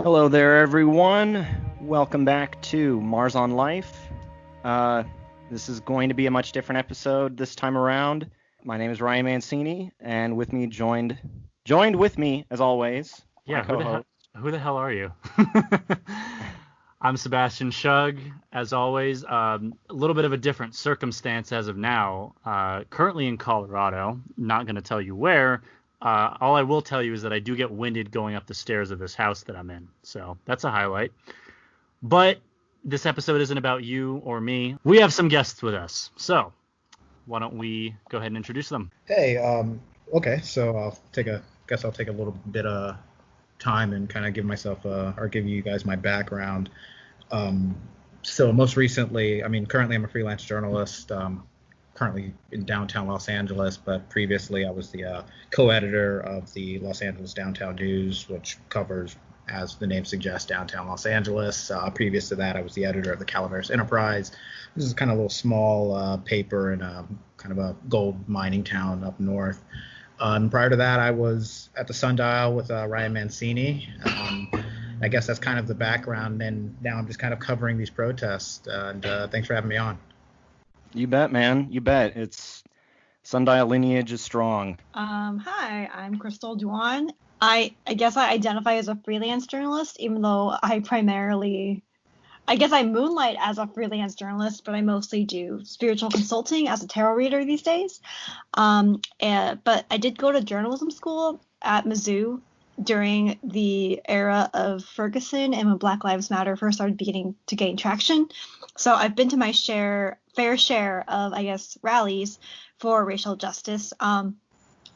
Hello there, everyone. Welcome back to Mars on Life. This is going to be a much different episode this time around. My name is Ryan Mancini, and with me joined with me as always, my Yeah, co-host. who the hell are you? I'm Sebastian Shug, as always. A little bit of a different circumstance as of now. Currently in Colorado. Not going to tell you where. All I will tell you is that I do get winded going up the stairs of this house that I'm in. So that's a highlight. But this episode isn't about you or me. We have some guests with us. So why don't we go ahead and introduce them? Hey, okay, so I'll take a little bit of time and kind of give myself, or give you guys my background. So most recently, currently I'm a freelance journalist, currently in downtown Los Angeles, but previously I was the co-editor of the Los Angeles Downtown News, which covers, as the name suggests, downtown Los Angeles. Previous to that, I was the editor of the Calaveras Enterprise. This is kind of a little small paper in a kind of a gold mining town up north. And prior to that, I was at the Sundial with Ryan Mancini. I guess that's kind of the background, and now I'm just kind of covering these protests. And thanks for having me on. You bet, man. You bet. It's Sundial lineage is strong. Hi, I'm Crystal Duan. I guess I identify as a freelance journalist, even though I moonlight as a freelance journalist, but I mostly do spiritual consulting as a tarot reader these days. But I did go to journalism school at Mizzou during the era of Ferguson and when Black Lives Matter first started beginning to gain traction. So I've been to my fair share of, I guess, rallies for racial justice on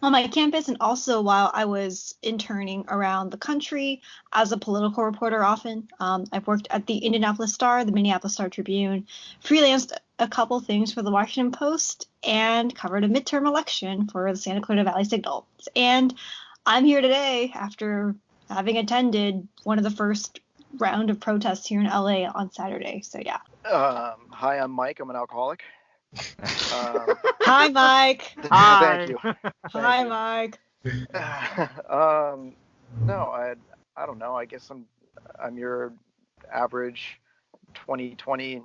my campus, and also while I was interning around the country as a political reporter often. I've worked at the Indianapolis Star, the Minneapolis Star Tribune, freelanced a couple things for the Washington Post, and covered a midterm election for the Santa Clara Valley Signal. And I'm here today after having attended one of the first round of protests here in LA on Saturday. So yeah. Hi, I'm Mike. I'm an alcoholic. Hi, Mike. Thank you. Hi, Mike. No, I don't know. I guess I'm your average 2020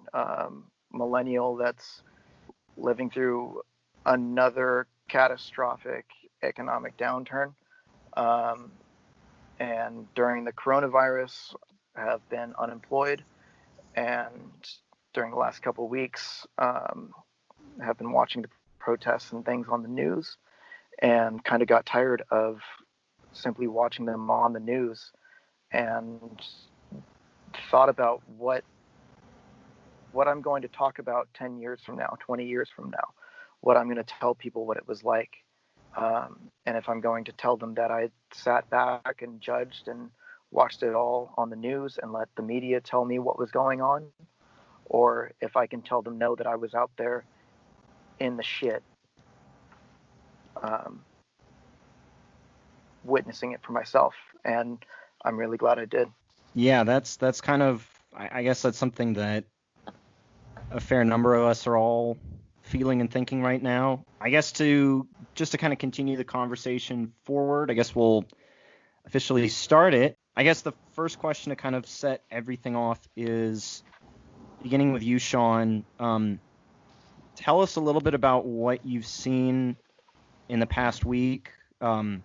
millennial that's living through another catastrophic economic downturn. And during the coronavirus, have been unemployed, and during the last couple of weeks, have been watching the protests and things on the news, and kind of got tired of simply watching them on the news, and thought about what I'm going to talk about 10 years from now, 20 years from now, what I'm going to tell people what it was like. And if I'm going to tell them that I sat back and judged and watched it all on the news and let the media tell me what was going on, or if I can tell them no, that I was out there in the shit, witnessing it for myself. And I'm really glad I did. Yeah, that's kind of, I guess that's something that a fair number of us are all feeling and thinking right now. I guess to kind of continue the conversation forward, I guess we'll officially start it. I guess the first question to kind of set everything off is, beginning with you, Sean. Tell us a little bit about what you've seen in the past week, along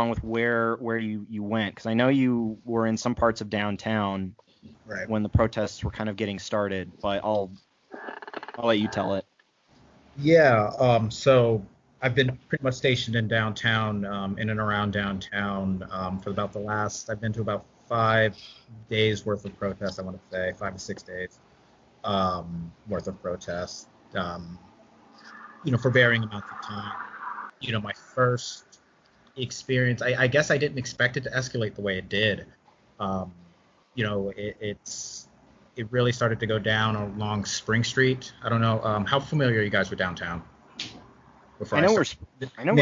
with where you went, because I know you were in some parts of downtown Right. when the protests were kind of getting started, but I'll let you tell it. Yeah. So I've been pretty much stationed in downtown, in and around downtown, for about I've been to about 5 days worth of protests. I want to say 5 to 6 days worth of protests. For varying amounts of time. My first experience, I guess I didn't expect it to escalate the way it did. It really started to go down along Spring Street. I don't know, how familiar are you guys with downtown? I know where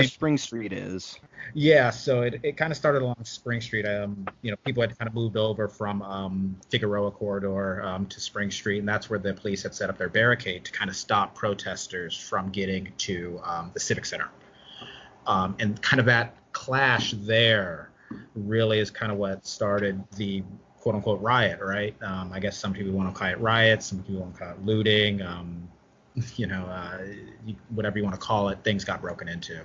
Spring Street is. Yeah, so it kind of started along Spring Street. People had kind of moved over from Figueroa Corridor to Spring Street, and that's where the police had set up their barricade to kind of stop protesters from getting to the Civic Center. And kind of that clash there really is kind of what started the quote unquote riot, right? I guess some people want to call it riots, some people want to call it looting, whatever you want to call it, things got broken into.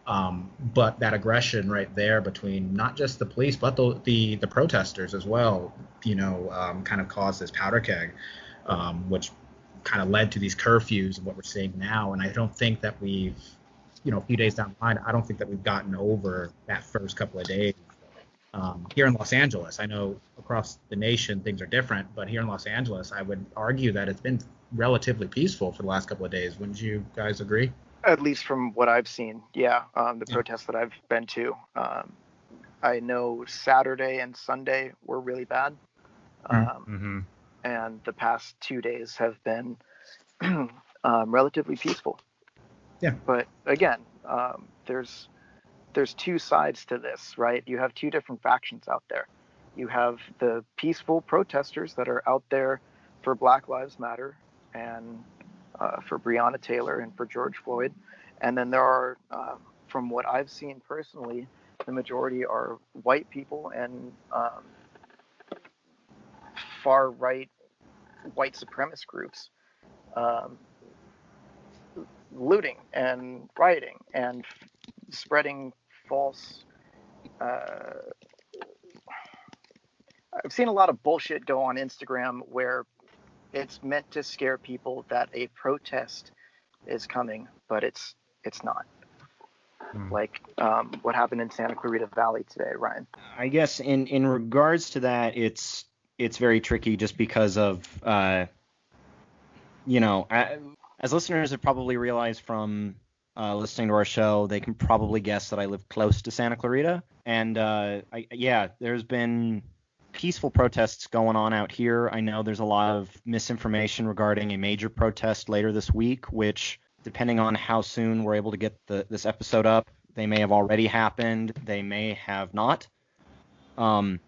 But that aggression right there between not just the police, but the protesters as well, kind of caused this powder keg, which kind of led to these curfews of what we're seeing now. And I don't think that we've, a few days down the line, I don't think that we've gotten over that first couple of days. Here in Los Angeles, I know across the nation things are different, but here in Los Angeles, I would argue that it's been relatively peaceful for the last couple of days. Wouldn't you guys agree? At least from what I've seen, yeah. The protests that I've been to, I know Saturday and Sunday were really bad, and the past 2 days have been relatively peaceful. Yeah. But again, there's two sides to this, right? You have two different factions out there. You have the peaceful protesters that are out there for Black Lives Matter and for Breonna Taylor and for George Floyd. And then there are, from what I've seen personally, the majority are white people and far-right white supremacist groups looting and rioting and spreading false. I've seen a lot of bullshit go on Instagram where it's meant to scare people that a protest is coming, but it's not. Like what happened in Santa Clarita Valley today, Ryan. I guess in regards to that, it's very tricky just because of as listeners have probably realized from listening to our show, they can probably guess that I live close to Santa Clarita, and there's been peaceful protests going on out here. I know there's a lot of misinformation regarding a major protest later this week, which, depending on how soon we're able to get this episode up, they may have already happened, they may have not. But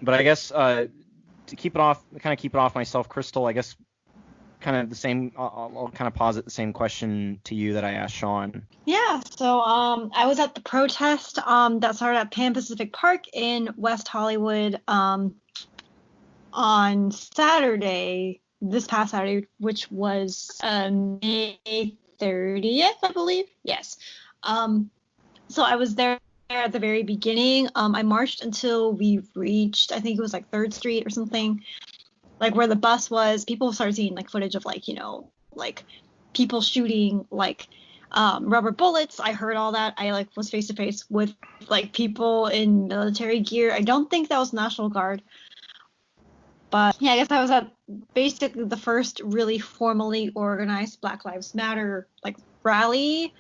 I guess to keep it off myself, Crystal, I guess kind of the same. I'll kind of posit the same question to you that I asked Sean. Yeah, so I was at the protest that started at Pan Pacific Park in West Hollywood on this past Saturday, which was May 30th, I believe. Yes. So I was there at the very beginning. I marched until we reached, I think it was like 3rd Street or something, like where the bus was. People started seeing like footage of like people shooting like rubber bullets. I heard all that. I was face to face with like people in military gear. I don't think that was National Guard, but yeah, I guess I was at basically the first really formally organized Black Lives Matter like rally,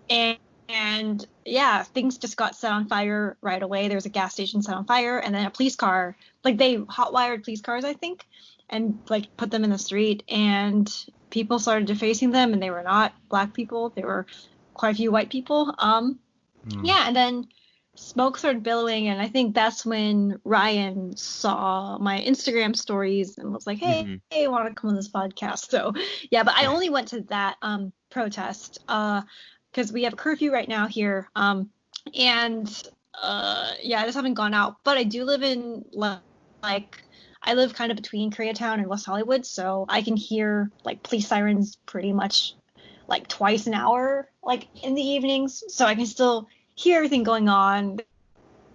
and yeah, things just got set on fire right away. There was a gas station set on fire, and then a police car, like they hot-wired police cars, I think, and like put them in the street, and people started defacing them, and they were not Black people. They were quite a few white people. Yeah, and then smoke started billowing, and I think that's when Ryan saw my Instagram stories and was like, hey, I want to come on this podcast. So yeah, but I only went to that protest because we have a curfew right now here, I just haven't gone out. But I do live in I live kind of between Koreatown and West Hollywood, so I can hear like police sirens pretty much like twice an hour, like in the evenings. So I can still hear everything going on.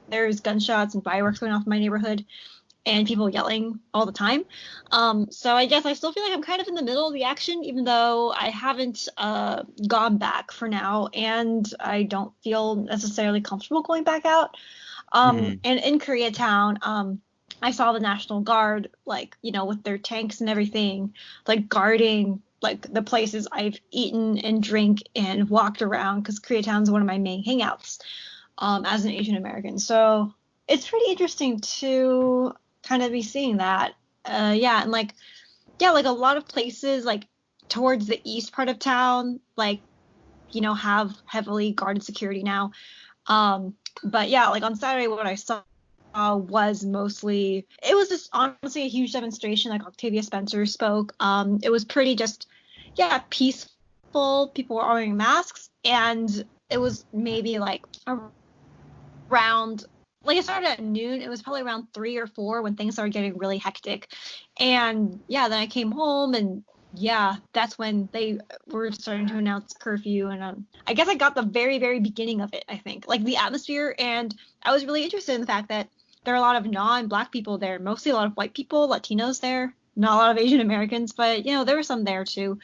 There's gunshots and fireworks going off in my neighborhood, and people yelling all the time. So I guess I still feel like I'm kind of in the middle of the action, even though I haven't gone back for now, and I don't feel necessarily comfortable going back out. And in Koreatown, I saw the National Guard, with their tanks and everything, like guarding like the places I've eaten and drank and walked around, because Koreatown's one of my main hangouts as an Asian American. So it's pretty interesting to kind of be seeing that. And a lot of places like towards the east part of town, have heavily guarded security now. But yeah, like on Saturday, what I saw was mostly, it was just honestly a huge demonstration. Like Octavia Spencer spoke. It was pretty just, peaceful. People were wearing masks, and it was maybe like around like, it started at noon. It was probably around 3 or 4 when things started getting really hectic. And yeah, then I came home, and yeah, that's when they were starting to announce curfew. And I guess I got the very, very beginning of it, I think, like the atmosphere. And I was really interested in the fact that there are a lot of non-Black people there, mostly a lot of white people, Latinos there, not a lot of Asian Americans, but, there were some there too.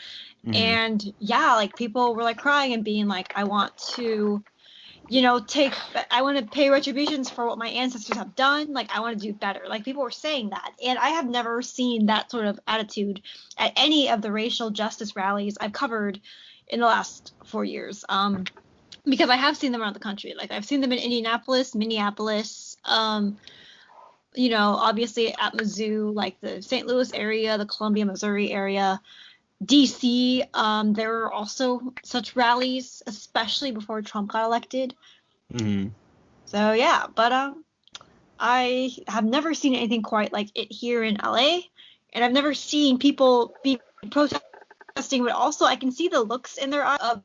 Mhm. And yeah, like, people were like crying and being like, I want to I want to pay retributions for what my ancestors have done. Like, I want to do better. Like, people were saying that. And I have never seen that sort of attitude at any of the racial justice rallies I've covered in the last 4 years. Because I have seen them around the country. Like, I've seen them in Indianapolis, Minneapolis, obviously at Mizzou, like the St. Louis area, the Columbia, Missouri area. DC, there were also such rallies, especially before Trump got elected. Mhm. So yeah, but I have never seen anything quite like it here in LA, and I've never seen people be protesting, but also I can see the looks in their eyes of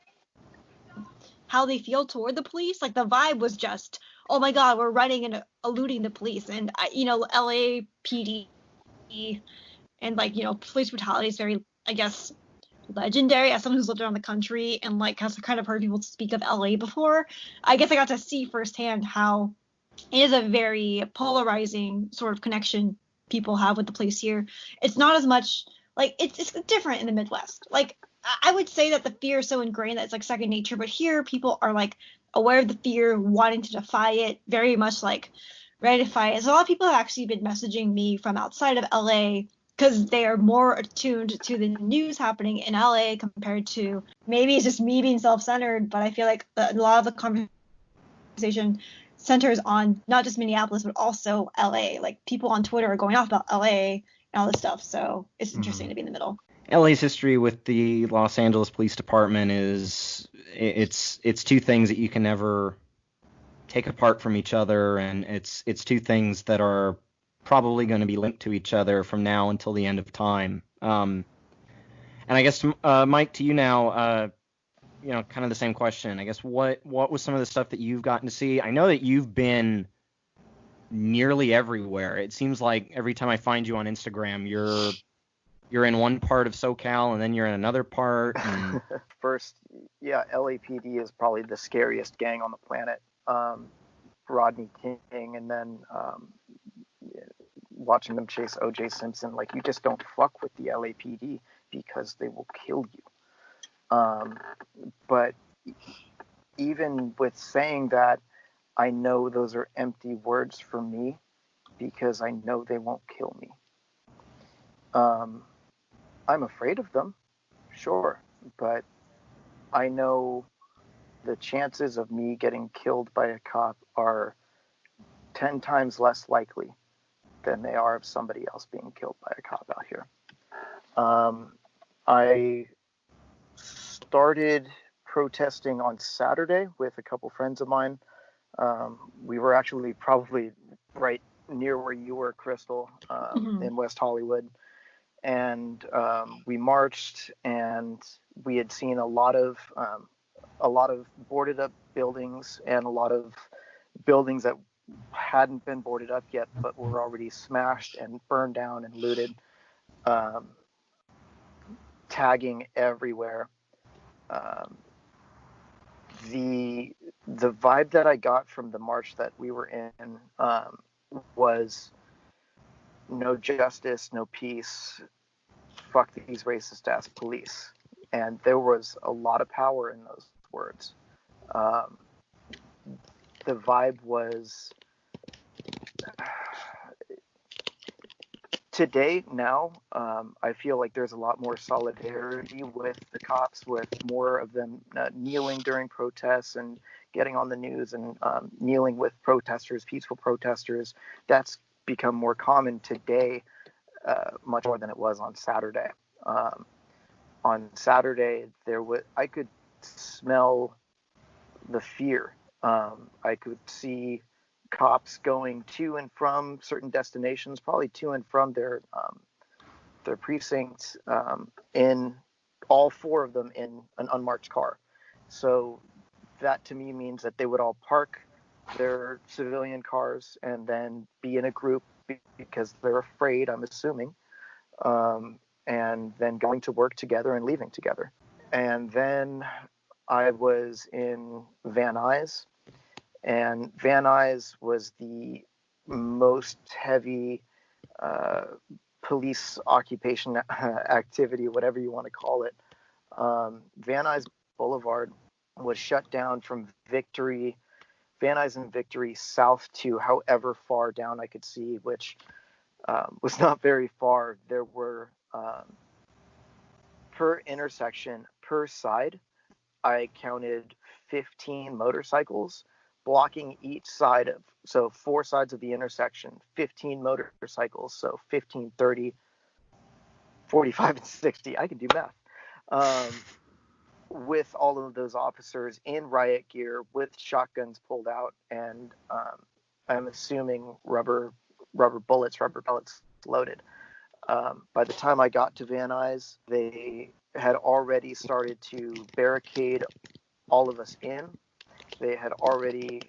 how they feel toward the police. Like, the vibe was just, oh my God, we're running and eluding the police, and LAPD and police brutality is very, I guess, legendary. As someone who's lived around the country and like has kind of heard people speak of LA before, I guess I got to see firsthand how it is a very polarizing sort of connection people have with the police here. It's not as much like it's different in the Midwest. Like, I would say that the fear is so ingrained that it's like second nature, but here people are like aware of the fear, wanting to defy it, very much like ready to fight. So a lot of people have actually been messaging me from outside of LA because they are more attuned to the news happening in LA compared to, maybe it's just me being self-centered, but I feel like a lot of the conversation centers on not just Minneapolis, but also LA. Like, people on Twitter are going off about LA and all this stuff. So it's interesting to be in the middle. LA's history with the Los Angeles Police Department is it's two things that you can never take apart from each other, and it's two things that are probably going to be linked to each other from now until the end of time. And I guess, Mike, to you now, kind of the same question. I guess what was some of the stuff that you've gotten to see? I know that you've been nearly everywhere. It seems like every time I find you on Instagram, you're in one part of SoCal and then you're in another part. And... First, yeah, LAPD is probably the scariest gang on the planet. Rodney King, and then watching them chase O.J. Simpson. Like, you just don't fuck with the LAPD because they will kill you. But even with saying that, I know those are empty words for me because I know they won't kill me. I'm afraid of them, sure, but I know the chances of me getting killed by a cop are 10 times less likely than they are of somebody else being killed by a cop out here. I started protesting on Saturday with a couple friends of mine. We were actually probably right near where you were, Crystal, in West Hollywood. And we marched, and we had seen a lot of boarded up buildings and a lot of buildings that hadn't been boarded up yet but were already smashed and burned down and looted, tagging everywhere. The vibe that I got from the march that we were in was no justice, no peace, fuck these racist ass police. And there was a lot of power in those words. The vibe was today now, I feel like there's a lot more solidarity with the cops, with more of them kneeling during protests and getting on the news and kneeling with protesters, peaceful protesters. That's become more common today, much more than it was on Saturday. On Saturday, I could smell the fear. I could see cops going to and from certain destinations, probably to and from their precincts, in all 4 of them in an unmarked car. So that to me means that they would all park their civilian cars and then be in a group because they're afraid, I'm assuming, and then going to work together and leaving together. And then I was in Van Nuys, and Van Nuys was the most heavy police occupation activity, whatever you want to call it. Van Nuys Boulevard was shut down from Victory, Van Nuys and Victory south to however far down I could see, which was not very far. There were per intersection, per side, I counted 15 motorcycles blocking each side of, so 4 sides of the intersection, 15 motorcycles, so 15, 30, 45, and 60. I can do math. With all of those officers in riot gear with shotguns pulled out, and I'm assuming rubber pellets loaded. By the time I got to Van Nuys, they had already started to barricade all of us in. They had already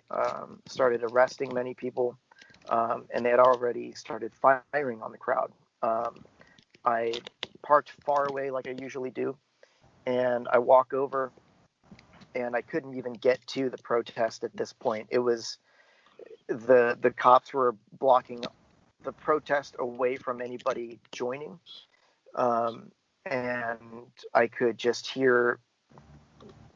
started arresting many people, and they had already started firing on the crowd. I parked far away like I usually do, and I walk over, and I couldn't even get to the protest at this point. It was the cops were blocking the protest away from anybody joining, and I could just hear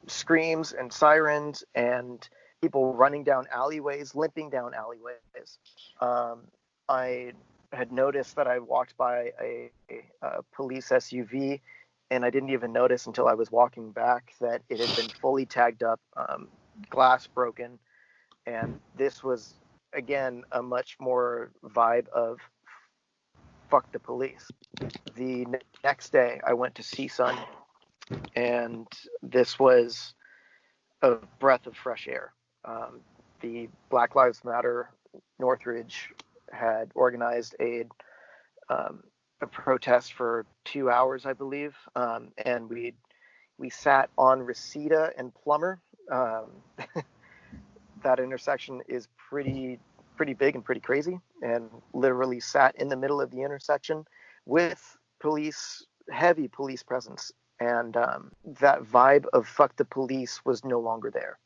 screams and sirens and people running down alleyways, limping down alleyways. I had noticed that I walked by a police SUV, and I didn't even notice until I was walking back that it had been fully tagged up, glass broken, and this was, again, a much more vibe of fuck the police. The next day, I went to CSUN, and this was a breath of fresh air. The Black Lives Matter Northridge had organized a protest for 2 hours, I believe, and we sat on Reseda and Plummer. That intersection is pretty big and pretty crazy, and literally sat in the middle of the intersection with heavy police presence. And that vibe of fuck the police was no longer there.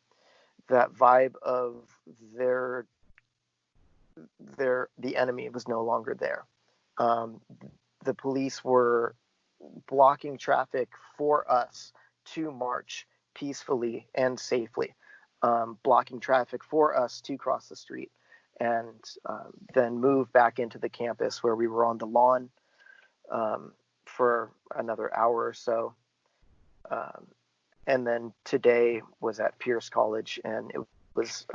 That vibe of the enemy was no longer there. The police were blocking traffic for us to march peacefully and safely, blocking traffic for us to cross the street, and then move back into the campus where we were on the lawn for another hour or so. And then today was at Pierce College, and it was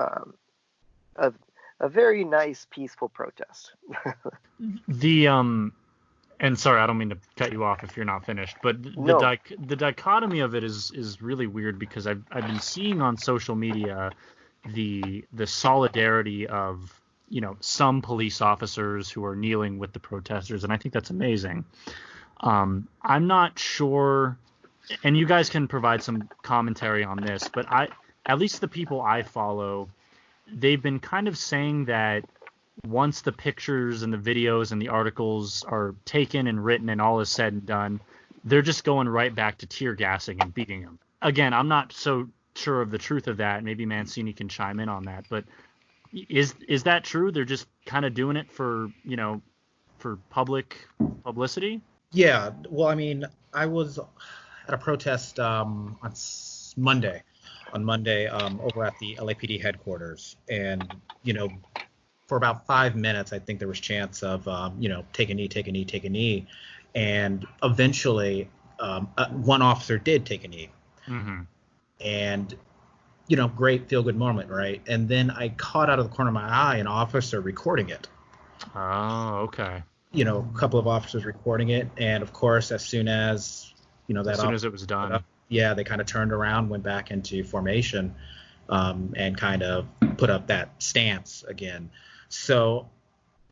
a very nice, peaceful protest. And sorry, I don't mean to cut you off if you're not finished, but the dichotomy of it is really weird, because I've been seeing on social media the solidarity of, some police officers who are kneeling with the protesters, and I think that's amazing. I'm not sure, and you guys can provide some commentary on this, but at least the people I follow, they've been kind of saying that once the pictures and the videos and the articles are taken and written and all is said and done, they're just going right back to tear gassing and beating them. Again, I'm not so sure of the truth of that. Maybe Mancini can chime in on that, but is that true? They're just kind of doing it for publicity? Yeah. Well, I mean, I was at a protest on Monday over at the LAPD headquarters, and for about 5 minutes, I think there was chants of take a knee, and eventually one officer did take a knee. Mm-hmm. And great feel good moment, right? And then I caught out of the corner of my eye an officer recording it. Oh, okay. A couple of officers recording it, and of course, as soon as as it was done, they kind of turned around, went back into formation, and kind of put up that stance again. So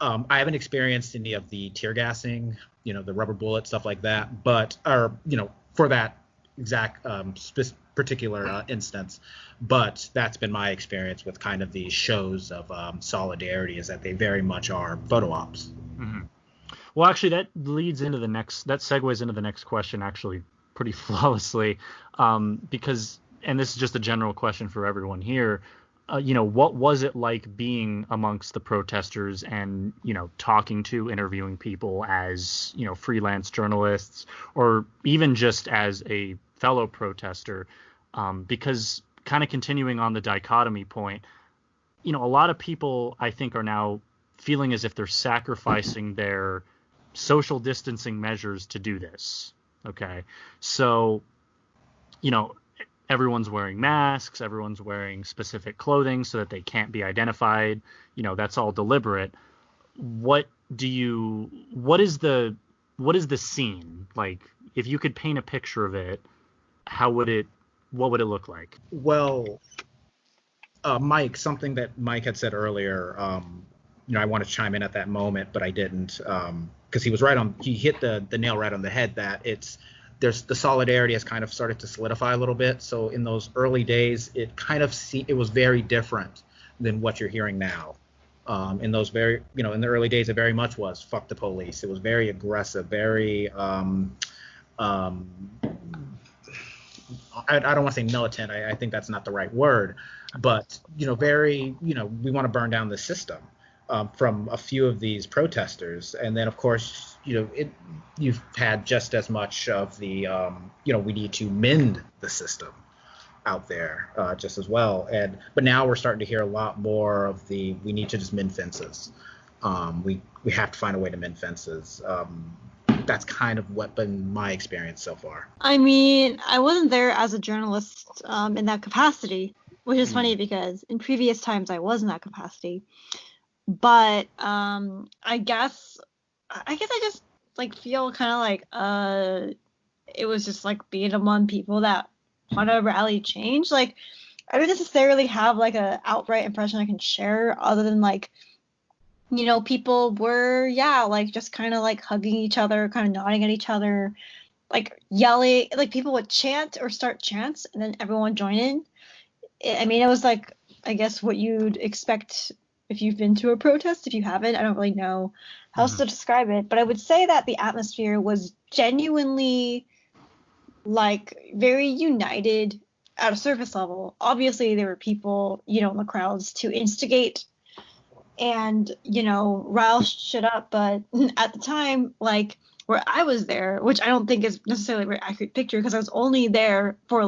I haven't experienced any of the tear gassing, the rubber bullet stuff like that, but for that exact particular instance. But that's been my experience with kind of these shows of solidarity, is that they very much are photo ops. Mm-hmm. Well, actually, that segues into the next question actually pretty flawlessly, because, and this is just a general question for everyone here, what was it like being amongst the protesters and, talking to, interviewing people as, freelance journalists, or even just as a fellow protester? Because kind of continuing on the dichotomy point, a lot of people, I think, are now feeling as if they're sacrificing their social distancing measures to do this. Okay. So, everyone's wearing masks, everyone's wearing specific clothing so that they can't be identified. That's all deliberate. What is the scene like? If you could paint a picture of it, what would it look like? Well, Mike, something that Mike had said earlier, I want to chime in at that moment, but I didn't, because he hit the nail right on the head, that there's the solidarity has kind of started to solidify a little bit. So in those early days, it was very different than what you're hearing now. In those in the early days, it very much was fuck the police. It was very aggressive, very, I don't want to say militant. I think that's not the right word, but very, we want to burn down the system, from a few of these protesters. And then of course, you've had just as much of the, we need to mend the system out there, just as well. But now we're starting to hear a lot more of we need to just mend fences. We have to find a way to mend fences. That's kind of what been my experience so far. I mean, I wasn't there as a journalist in that capacity, which is funny because in previous times I was in that capacity. But I guess I just feel kind of it was just being among people that want to rally change. I don't necessarily have a outright impression I can share other than people were just kind of hugging each other, kind of nodding at each other, yelling, people would chant or start chants and then everyone join in. I mean, it was I guess what you'd expect if you've been to a protest. If you haven't, I don't really know how else to describe it, but I would say that the atmosphere was genuinely very united at a surface level. Obviously there were people, in the crowds to instigate and, rile shit up, but at the time, where I was there, which I don't think is necessarily a very accurate picture because I was only there for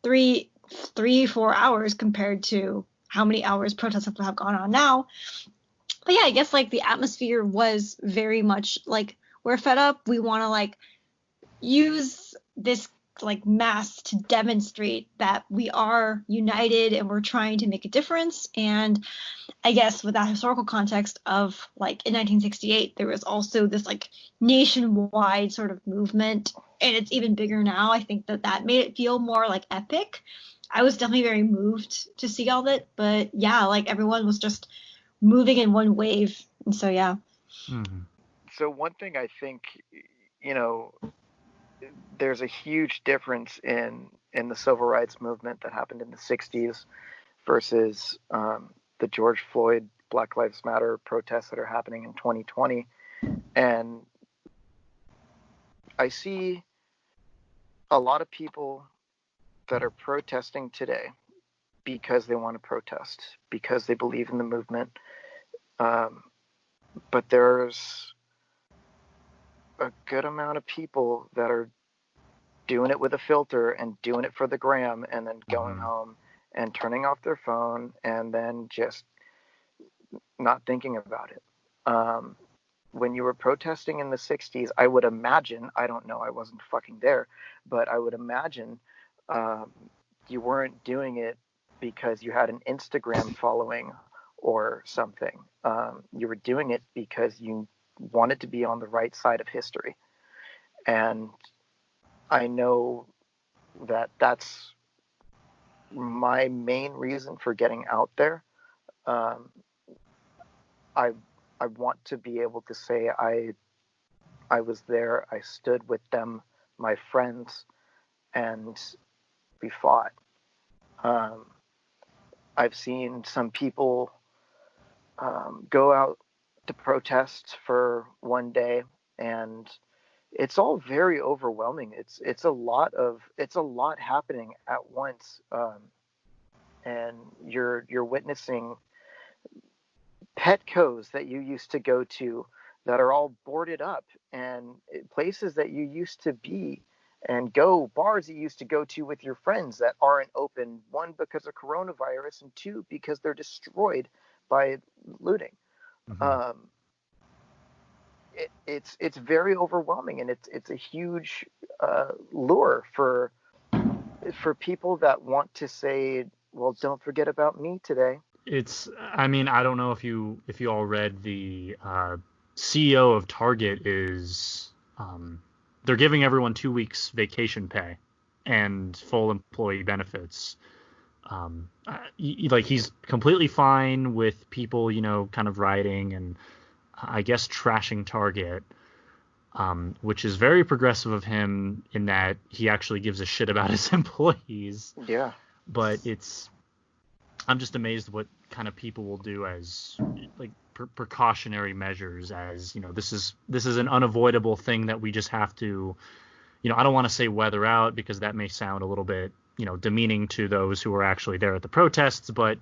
4 hours compared to how many hours protests have gone on now. But yeah, I guess the atmosphere was very much we're fed up. We want to use this mass to demonstrate that we are united and we're trying to make a difference. And I guess with that historical context of in 1968, there was also this nationwide sort of movement, and it's even bigger now. I think that made it feel more epic. I was definitely very moved to see all that, but yeah, everyone was just moving in one wave, and so yeah. Mm-hmm. So one thing I think, there's a huge difference in the civil rights movement that happened in the 60s versus the George Floyd Black Lives Matter protests that are happening in 2020. And I see a lot of people that are protesting today because they want to protest, because they believe in the movement. But there's a good amount of people that are doing it with a filter and doing it for the gram and then going home and turning off their phone and then just not thinking about it. When you were protesting in the 60s, I would imagine, I don't know, I wasn't fucking there, but I would imagine you weren't doing it because you had an Instagram following or something. You were doing it because you wanted to be on the right side of history. And I know that that's my main reason for getting out there. I want to be able to say I was there, I stood with them, my friends, and be fought. I've seen some people go out to protest for one day, and it's all very overwhelming. It's a lot happening at once, and you're witnessing Petcos that you used to go to that are all boarded up, and places that you used to be and go, bars you used to go to with your friends that aren't open, one because of coronavirus, and two because they're destroyed by looting. Mm-hmm. It's very overwhelming, and it's a huge lure for people that want to say, well, don't forget about me today. I mean, I don't know if you all read the CEO of Target is they're giving everyone 2 weeks vacation pay and full employee benefits. Like, he's completely fine with people, kind of rioting and I guess trashing Target, which is very progressive of him in that he actually gives a shit about his employees. Yeah. But I'm just amazed what kind of people will do as like precautionary measures, as this is an unavoidable thing that we just have to, I don't want to say weather out, because that may sound a little bit demeaning to those who are actually there at the protests, but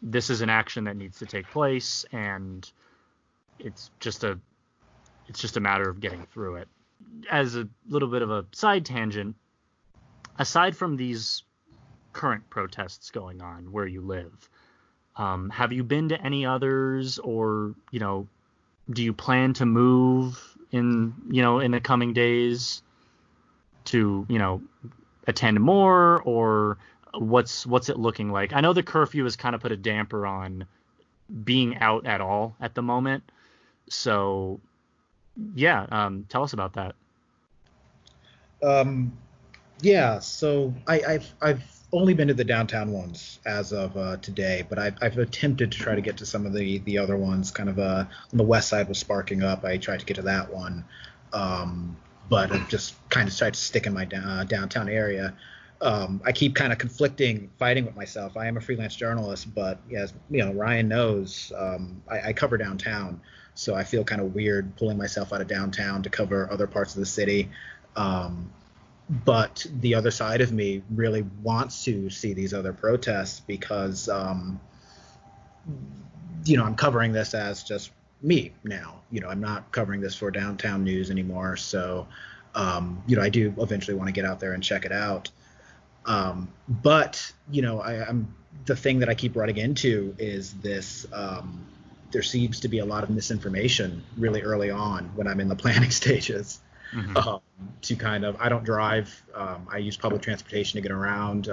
this is an action that needs to take place, and it's just a matter of getting through it. As a little bit of a side tangent, aside from these current protests going on where you live, have you been to any others, or do you plan to move in the coming days to attend more, or what's it looking like? I know the curfew has kind of put a damper on being out at all at the moment, so yeah, tell us about that. Yeah, so I've only been to the downtown ones as of today, but I've attempted to try to get to some of the other ones. Kind of on the west side was sparking up. I tried to get to that one, but I've just kind of tried to stick in my downtown area. I keep kind of fighting with myself. I am a freelance journalist, but as Ryan knows, I cover downtown, so I feel kind of weird pulling myself out of downtown to cover other parts of the city. But the other side of me really wants to see these other protests because, I'm covering this as just me now. I'm not covering this for downtown news anymore. So, I do eventually want to get out there and check it out. But, I'm the thing that I keep running into is this. There seems to be a lot of misinformation really early on when I'm in the planning stages. Mm-hmm. I don't drive. I use public transportation to get around.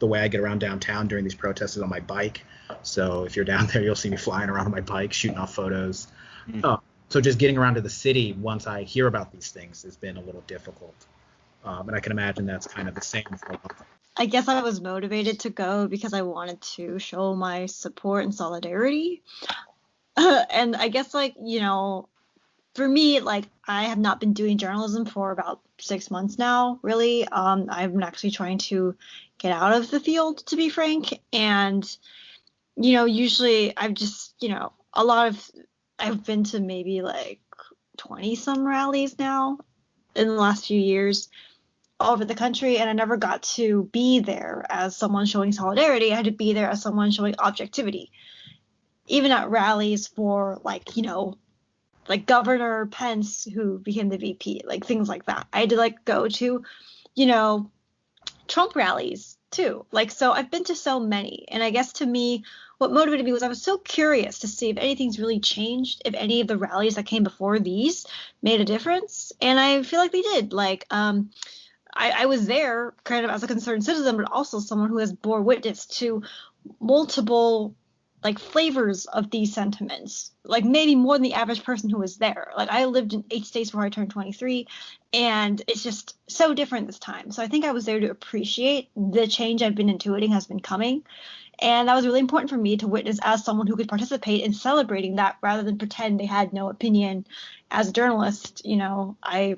The way I get around downtown during these protests is on my bike. So if you're down there, you'll see me flying around on my bike, shooting off photos. Mm-hmm. So just getting around to the city once I hear about these things has been a little difficult. And I can imagine that's kind of the same for a lot. I guess I was motivated to go because I wanted to show my support and solidarity. And I guess, for me, I have not been doing journalism for about 6 months now, really. I've been actually trying to get out of the field, to be frank. And, usually I've just, I've been to maybe 20 some rallies now in the last few years all over the country. And I never got to be there as someone showing solidarity. I had to be there as someone showing objectivity. Even at rallies for Governor Pence, who became the VP, things like that. I had to go to, Trump rallies too. So I've been to so many. And I guess to me, what motivated me was I was so curious to see if anything's really changed, if any of the rallies that came before these made a difference. And I feel like they did. I was there kind of as a concerned citizen, but also someone who has bore witness to multiple flavors of these sentiments, maybe more than the average person who was there. I lived in 8 states before I turned 23, and it's just so different this time. So I think I was there to appreciate the change I've been intuiting has been coming. And that was really important for me to witness as someone who could participate in celebrating that rather than pretend they had no opinion. As a journalist, I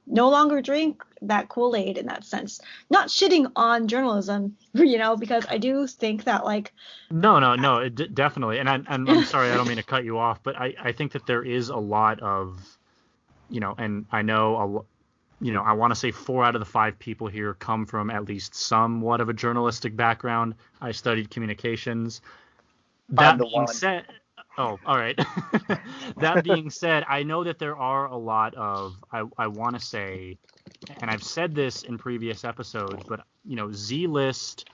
no longer drink that Kool-Aid in that sense. Not shitting on journalism, because I do think that like. No, definitely. And I'm sorry, I don't mean to cut you off, but I think that there is a lot of, and I know I want to say 4 out of the 5 people here come from at least somewhat of a journalistic background. I studied communications. That being said, oh, all right. That being said, I know that there are a lot of, I want to say, and I've said this in previous episodes, but, Z-list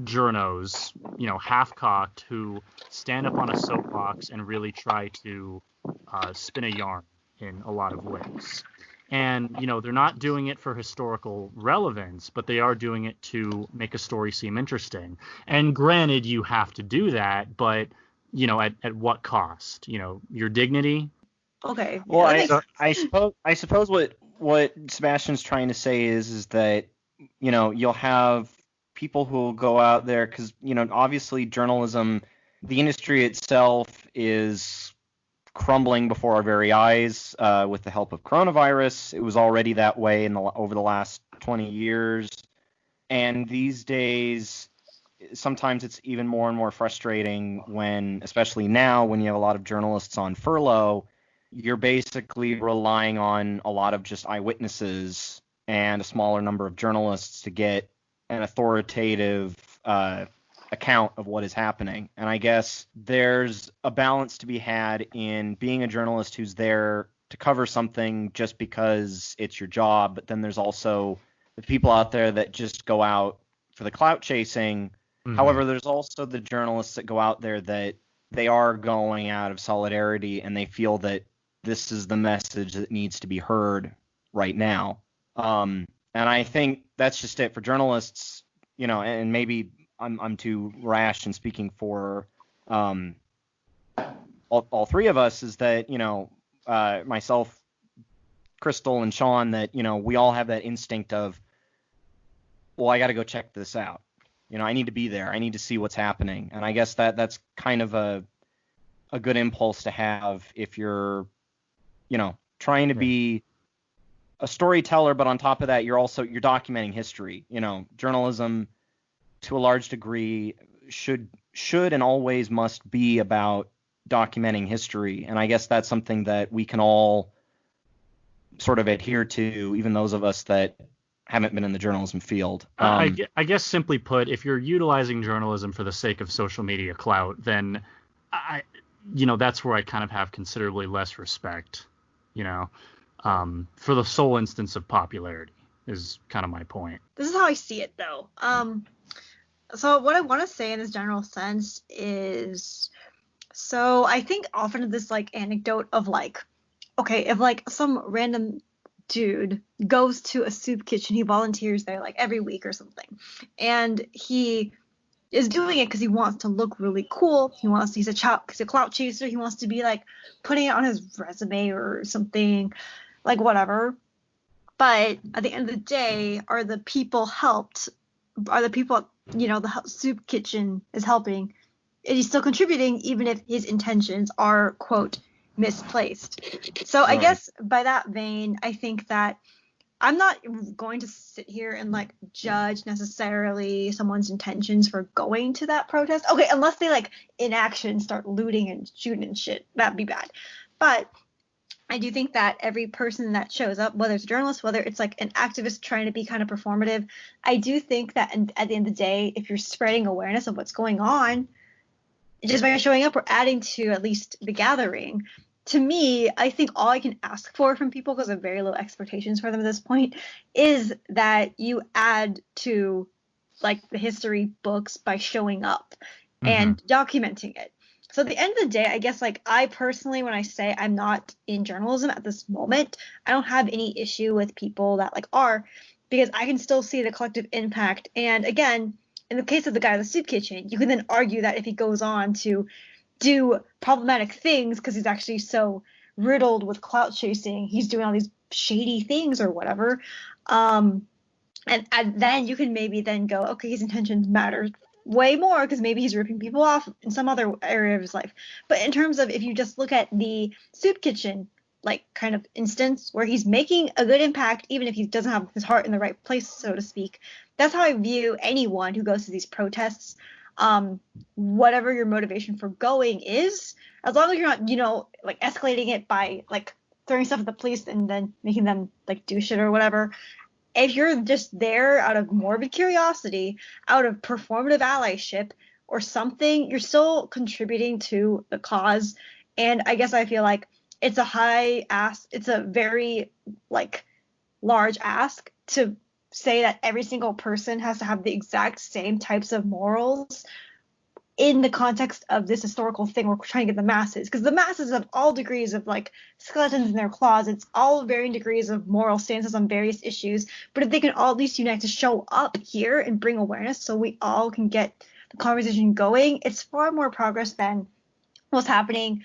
journos, half-cocked, who stand up on a soapbox and really try to spin a yarn in a lot of ways. And, they're not doing it for historical relevance, but they are doing it to make a story seem interesting. And granted, you have to do that, but, at what cost? Your dignity? Okay. Well, I suppose what Sebastian's trying to say is that, you'll have people who will go out there because, obviously journalism, the industry itself is crumbling before our very eyes with the help of coronavirus. It was already that way over the last 20 years. And these days, sometimes it's even more and more frustrating when, especially now, when you have a lot of journalists on furlough, you're basically relying on a lot of just eyewitnesses and a smaller number of journalists to get an authoritative account of what is happening. And I guess there's a balance to be had in being a journalist who's there to cover something just because it's your job, but then there's also the people out there that just go out for the clout chasing. Mm-hmm. However, there's also the journalists that go out there that they are going out of solidarity and they feel that this is the message that needs to be heard right now. And I think that's just it for journalists, and maybe I'm too rash in speaking for all 3 of us, is that, myself, Crystal, and Sean, that, we all have that instinct of, well, I got to go check this out. I need to be there. I need to see what's happening. And I guess that's kind of a good impulse to have if you're, trying to be a storyteller, but on top of that, you're documenting history. Journalism, to a large degree, should and always must be about documenting history. And I guess that's something that we can all sort of adhere to, even those of us that haven't been in the journalism field. I guess simply put, if you're utilizing journalism for the sake of social media clout, then that's where I kind of have considerably less respect, for the sole instance of popularity is kind of my point. This is how I see it, though. So what I want to say in this general sense is, so I think often this like anecdote of like, okay, if like some random dude goes to a soup kitchen, he volunteers there like every week or something, and he is doing it because he wants to look really cool. He's a clout chaser. He wants to be like putting it on his resume or something, like whatever. But at the end of the day, the people, the soup kitchen is helping, and he's still contributing even if his intentions are, quote, misplaced. So I guess by that vein, I think that I'm not going to sit here and like judge necessarily someone's intentions for going to that protest. Okay, unless they like in action start looting and shooting and shit, that'd be bad. But I do think that every person that shows up, whether it's a journalist, whether it's like an activist trying to be kind of performative, I do think that at the end of the day, if you're spreading awareness of what's going on, just by showing up or adding to at least the gathering, to me, I think all I can ask for from people, because I have very low expectations for them at this point, is that you add to like the history books by showing up and documenting it. So at the end of the day, I guess like I personally, when I say I'm not in journalism at this moment, I don't have any issue with people that like are, because I can still see the collective impact. And again, in the case of the guy in the soup kitchen, you can then argue that if he goes on to do problematic things because he's actually so riddled with clout chasing, he's doing all these shady things or whatever, and then you can maybe then go, okay, his intentions matter way more because maybe he's ripping people off in some other area of his life. But in terms of if you just look at the soup kitchen, like kind of instance where he's making a good impact, even if he doesn't have his heart in the right place, so to speak. That's how I view anyone who goes to these protests. Whatever your motivation for going is, as long as you're not, like escalating it by like throwing stuff at the police and then making them like do shit or whatever. If you're just there out of morbid curiosity, out of performative allyship or something, you're still contributing to the cause. And I guess I feel like it's a very like large ask to say that every single person has to have the exact same types of morals in the context of this historical thing we're trying to get the masses, because the masses have all degrees of like skeletons in their closets, all varying degrees of moral stances on various issues, but if they can all at least unite to show up here and bring awareness so we all can get the conversation going, it's far more progress than what's happening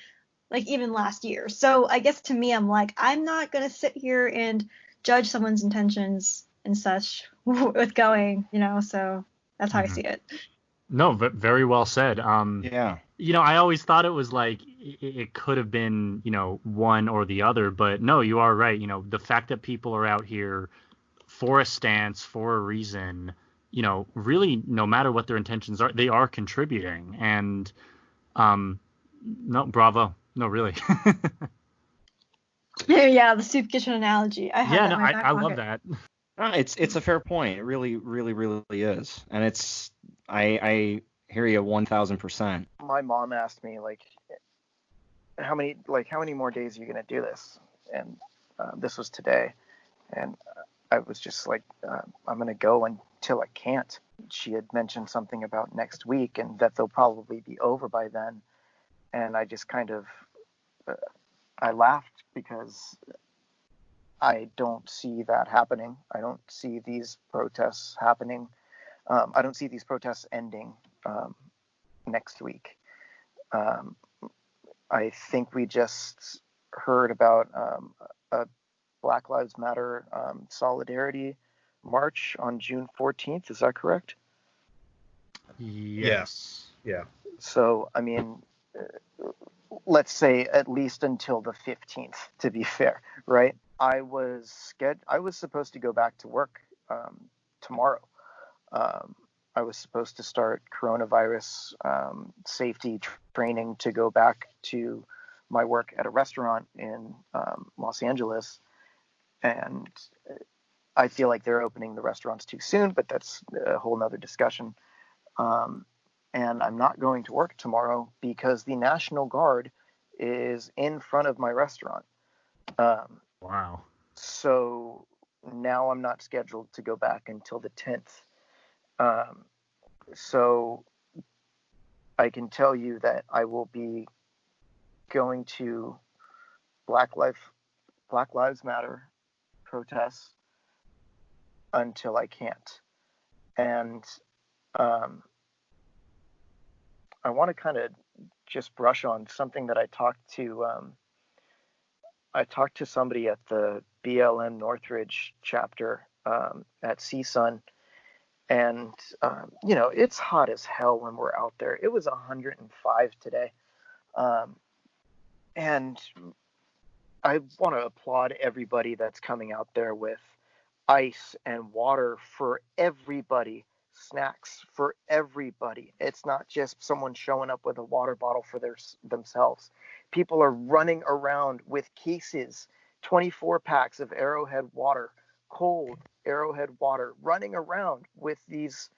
like even last year. So I guess to me, I'm like, I'm not gonna sit here and judge someone's intentions and such with going, so that's how I see it. No, very well said. Yeah. I always thought it was like it could have been, one or the other, but no, you are right. The fact that people are out here for a stance, for a reason, really, no matter what their intentions are, they are contributing. And no, bravo. No, really. Yeah, the soup kitchen analogy. I have that in my back I pocket. love that. It's a fair point. It really, really, really is. And I hear you 1,000%. My mom asked me like, how many more days are you gonna do this? And this was today, and I was just like, I'm gonna go until I can't. She had mentioned something about next week and that they'll probably be over by then, and I just kind of I laughed because I don't see that happening. I don't see these protests happening. I don't see these protests ending next week. I think we just heard about a Black Lives Matter solidarity march on June 14th. Is that correct? Yes. Yeah. So, I mean, let's say at least until the 15th, to be fair, right? I was supposed to go back to work tomorrow. I was supposed to start coronavirus safety training to go back to my work at a restaurant in Los Angeles. And I feel like they're opening the restaurants too soon, but that's a whole nother discussion. And I'm not going to work tomorrow because the National Guard is in front of my restaurant. Wow. So now I'm not scheduled to go back until the 10th. So I can tell you that I will be going to Black Lives Matter protests until I can't. And I want to kind of just brush on something that I talked to somebody at the BLM Northridge chapter at CSUN. And, it's hot as hell when we're out there. It was 105 today. And I want to applaud everybody that's coming out there with ice and water for everybody, snacks for everybody. It's not just someone showing up with a water bottle for themselves. People are running around with cases, 24 packs of Arrowhead water, cold Arrowhead water, running around with these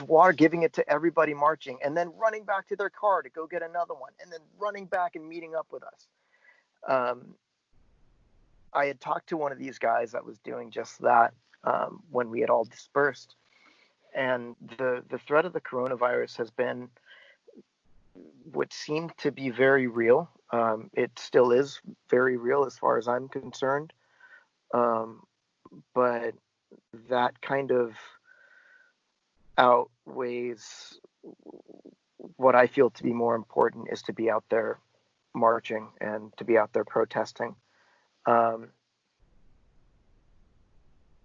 water, giving it to everybody marching, and then running back to their car to go get another one, and then running back and meeting up with us. I had talked to one of these guys that was doing just that when we had all dispersed, and the threat of the coronavirus has been what seemed to be very real. It still is very real as far as I'm concerned, but that kind of outweighs what I feel to be more important is to be out there marching and to be out there protesting.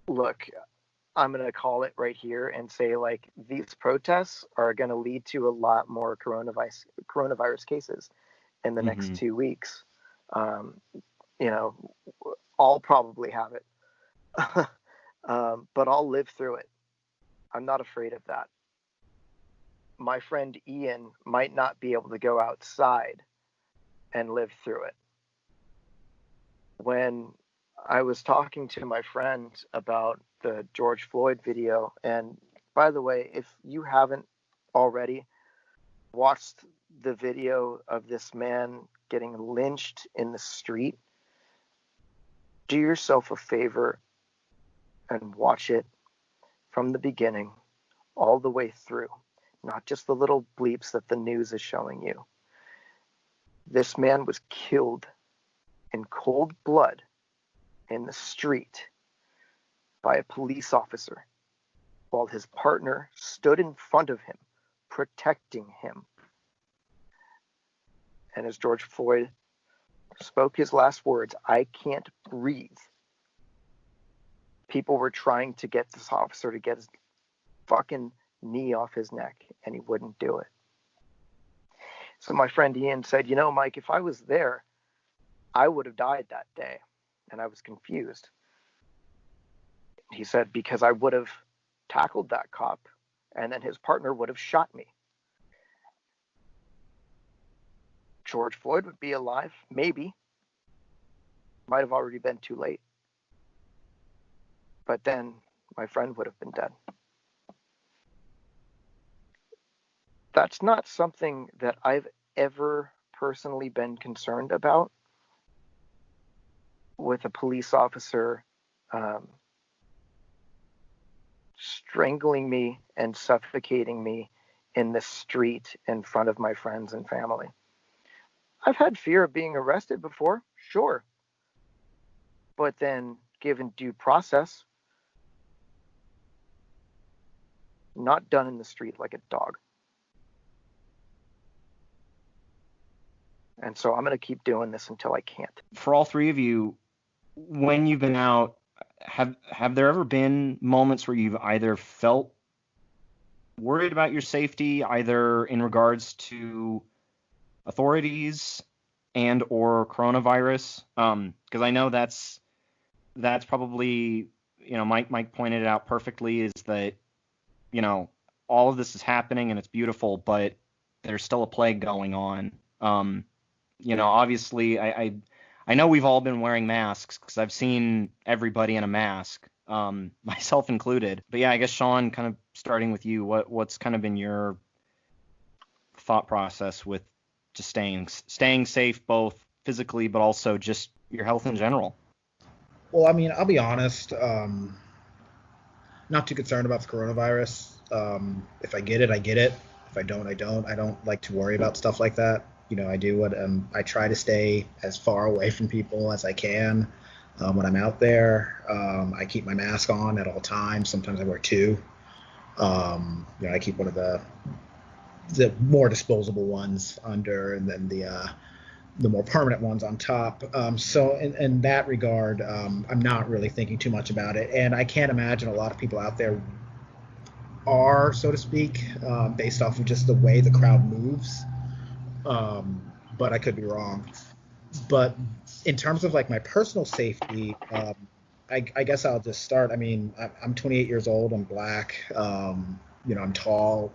Look, I'm going to call it right here and say, like, these protests are going to lead to a lot more coronavirus cases in the next 2 weeks. You know, I'll probably have it, but I'll live through it. I'm not afraid of that. My friend Ian might not be able to go outside and live through it. When I was talking to my friend about the George Floyd video, and by the way, if you haven't already watched the video of this man getting lynched in the street, do yourself a favor and watch it from the beginning all the way through, not just the little bleeps that the news is showing you. This man was killed in cold blood in the street by a police officer while his partner stood in front of him, protecting him. And as George Floyd spoke his last words, "I can't breathe," people were trying to get this officer to get his fucking knee off his neck, and he wouldn't do it. So my friend Ian said, "You know, Mike, if I was there, I would have died that day." And I was confused. He said, "Because I would have tackled that cop, and then his partner would have shot me. George Floyd would be alive, maybe. Might have already been too late. But then my friend would have been dead." That's not something that I've ever personally been concerned about with a police officer strangling me and suffocating me in the street in front of my friends and family. I've had fear of being arrested before, sure. But then given due process, not done in the street like a dog. And so I'm going to keep doing this until I can't. For all three of you, when you've been out, have there ever been moments where you've either felt worried about your safety, either in regards to authorities and or coronavirus? Because I know that's probably, Mike pointed it out perfectly, is that, all of this is happening and it's beautiful, but there's still a plague going on. Obviously, I know we've all been wearing masks because I've seen everybody in a mask, myself included. But yeah, I guess Sean, kind of starting with you, what's kind of been your thought process with just staying safe, both physically but also just your health in general? Well, I mean, I'll be honest, not too concerned about the coronavirus. If I get it, I get it. If I don't, I don't. I don't like to worry about stuff like that. I do what I try to stay as far away from people as I can when I'm out there. I keep my mask on at all times. Sometimes I wear two. I keep one of the more disposable ones under, and then the more permanent ones on top. So in that regard, I'm not really thinking too much about it. And I can't imagine a lot of people out there are, so to speak, based off of just the way the crowd moves. But I could be wrong. But in terms of like my personal safety, I guess I'll just start. I mean, I'm 28 years old. I'm black. I'm tall.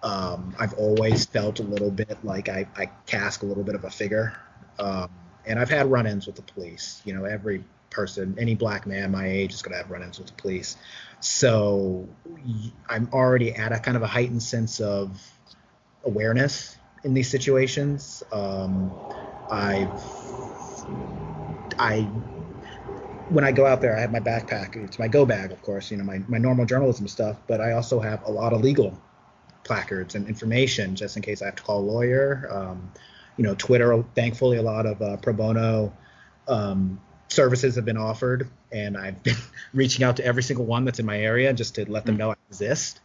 I've always felt a little bit like I cast a little bit of a figure. And I've had run-ins with the police. Every person, any black man my age is going to have run-ins with the police. So I'm already at a kind of a heightened sense of awareness in these situations. When I go out there, I have my backpack. It's my go bag, of course, my normal journalism stuff, but I also have a lot of legal placards and information just in case I have to call a lawyer. Twitter, thankfully, a lot of pro bono services have been offered, and I've been reaching out to every single one that's in my area just to let them know I exist.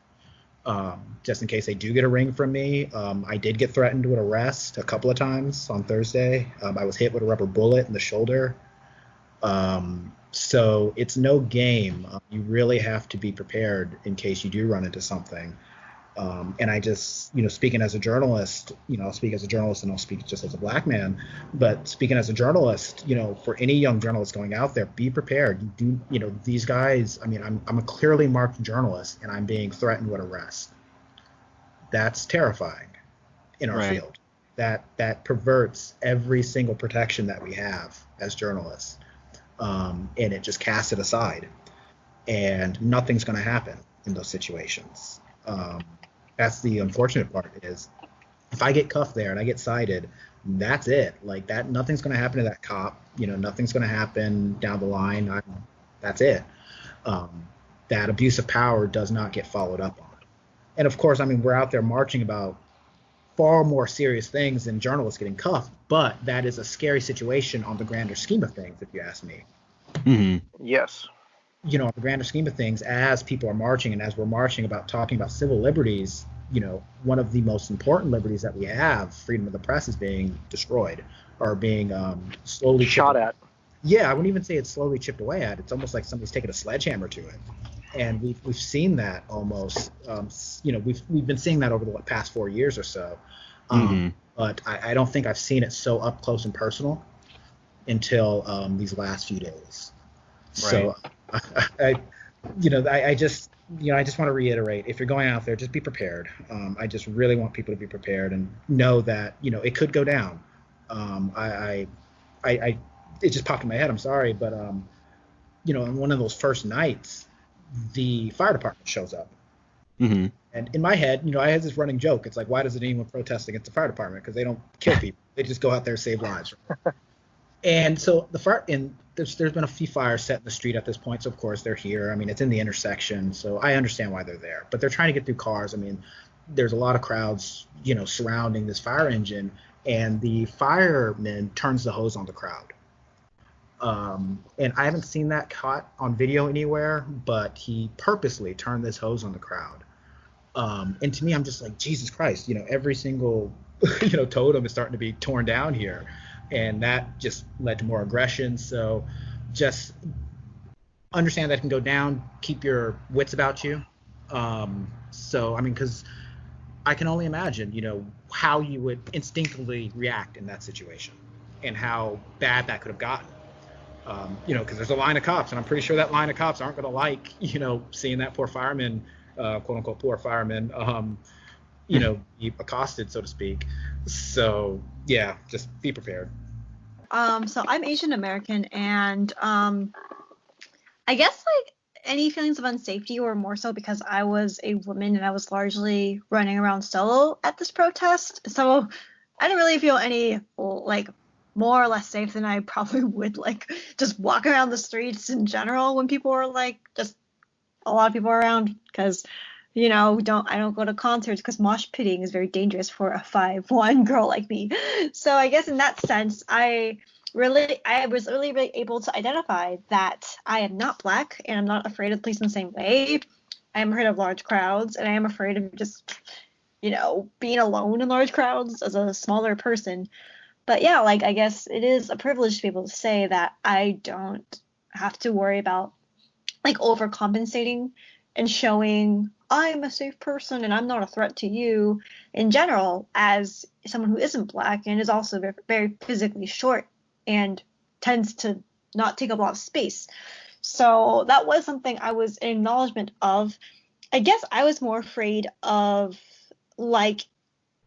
Just in case they do get a ring from me. I did get threatened with arrest a couple of times on Thursday. I was hit with a rubber bullet in the shoulder. So it's no game. You really have to be prepared in case you do run into something. And I just, speaking as a journalist, I'll speak as a journalist and I'll speak just as a black man, but speaking as a journalist, for any young journalist going out there, be prepared. These guys, I'm a clearly marked journalist and I'm being threatened with arrest. That's terrifying in our field. That perverts every single protection that we have as journalists. And it just casts it aside. And nothing's going to happen in those situations. That's the unfortunate part is if I get cuffed there and I get cited, that's it. Like that, nothing's going to happen to that cop. Nothing's going to happen down the line. That's it. That abuse of power does not get followed up on. And of course, we're out there marching about far more serious things than journalists getting cuffed, but that is a scary situation on the grander scheme of things, if you ask me. Mm-hmm. Yes. On the grander scheme of things, as people are marching and as we're marching about talking about civil liberties, one of the most important liberties that we have, freedom of the press, is being destroyed or being slowly shot at. Yeah, I wouldn't even say it's slowly chipped away at. It's almost like somebody's taking a sledgehammer to it. And we've seen that almost. We've been seeing that over the past 4 years or so. But I don't think I've seen it so up close and personal until these last few days. So I just want to reiterate, if you're going out there, just be prepared. I just really want people to be prepared and know that, it could go down. It just popped in my head. I'm sorry. But, on one of those first nights, the fire department shows up. Mm-hmm. And in my head, I had this running joke. It's like, why does anyone protest against the fire department? Because they don't kill people. They just go out there and save lives. And so there's been a few fires set in the street at this point. So of course they're here. It's in the intersection. So I understand why they're there, but they're trying to get through cars. There's a lot of crowds, surrounding this fire engine, and the fireman turns the hose on the crowd. And I haven't seen that caught on video anywhere, but he purposely turned this hose on the crowd. And to me, I'm just like, Jesus Christ, every single, totem is starting to be torn down here. And that just led to more aggression. So just understand that can go down. Keep your wits about you. Because I can only imagine, how you would instinctively react in that situation and how bad that could have gotten. Because there's a line of cops, and I'm pretty sure that line of cops aren't going to like, seeing that poor fireman, quote unquote, poor fireman, be accosted, so to speak. So yeah, just be prepared. So I'm Asian American, and I guess like any feelings of unsafety were more so because I was a woman and I was largely running around solo at this protest. So I didn't really feel any like more or less safe than I probably would like just walk around the streets in general when people were like just a lot of people around, because I don't go to concerts because mosh pitting is very dangerous for a 5'1" girl like me. So I guess in that sense, I was really able to identify that I am not black and I'm not afraid of police in the same way. I am afraid of large crowds, and I am afraid of just, being alone in large crowds as a smaller person. But yeah, like I guess it is a privilege to be able to say that I don't have to worry about like overcompensating and showing I'm a safe person and I'm not a threat to you in general, as someone who isn't black and is also very, very physically short and tends to not take up a lot of space. So that was something I was in acknowledgement of. I guess I was more afraid of like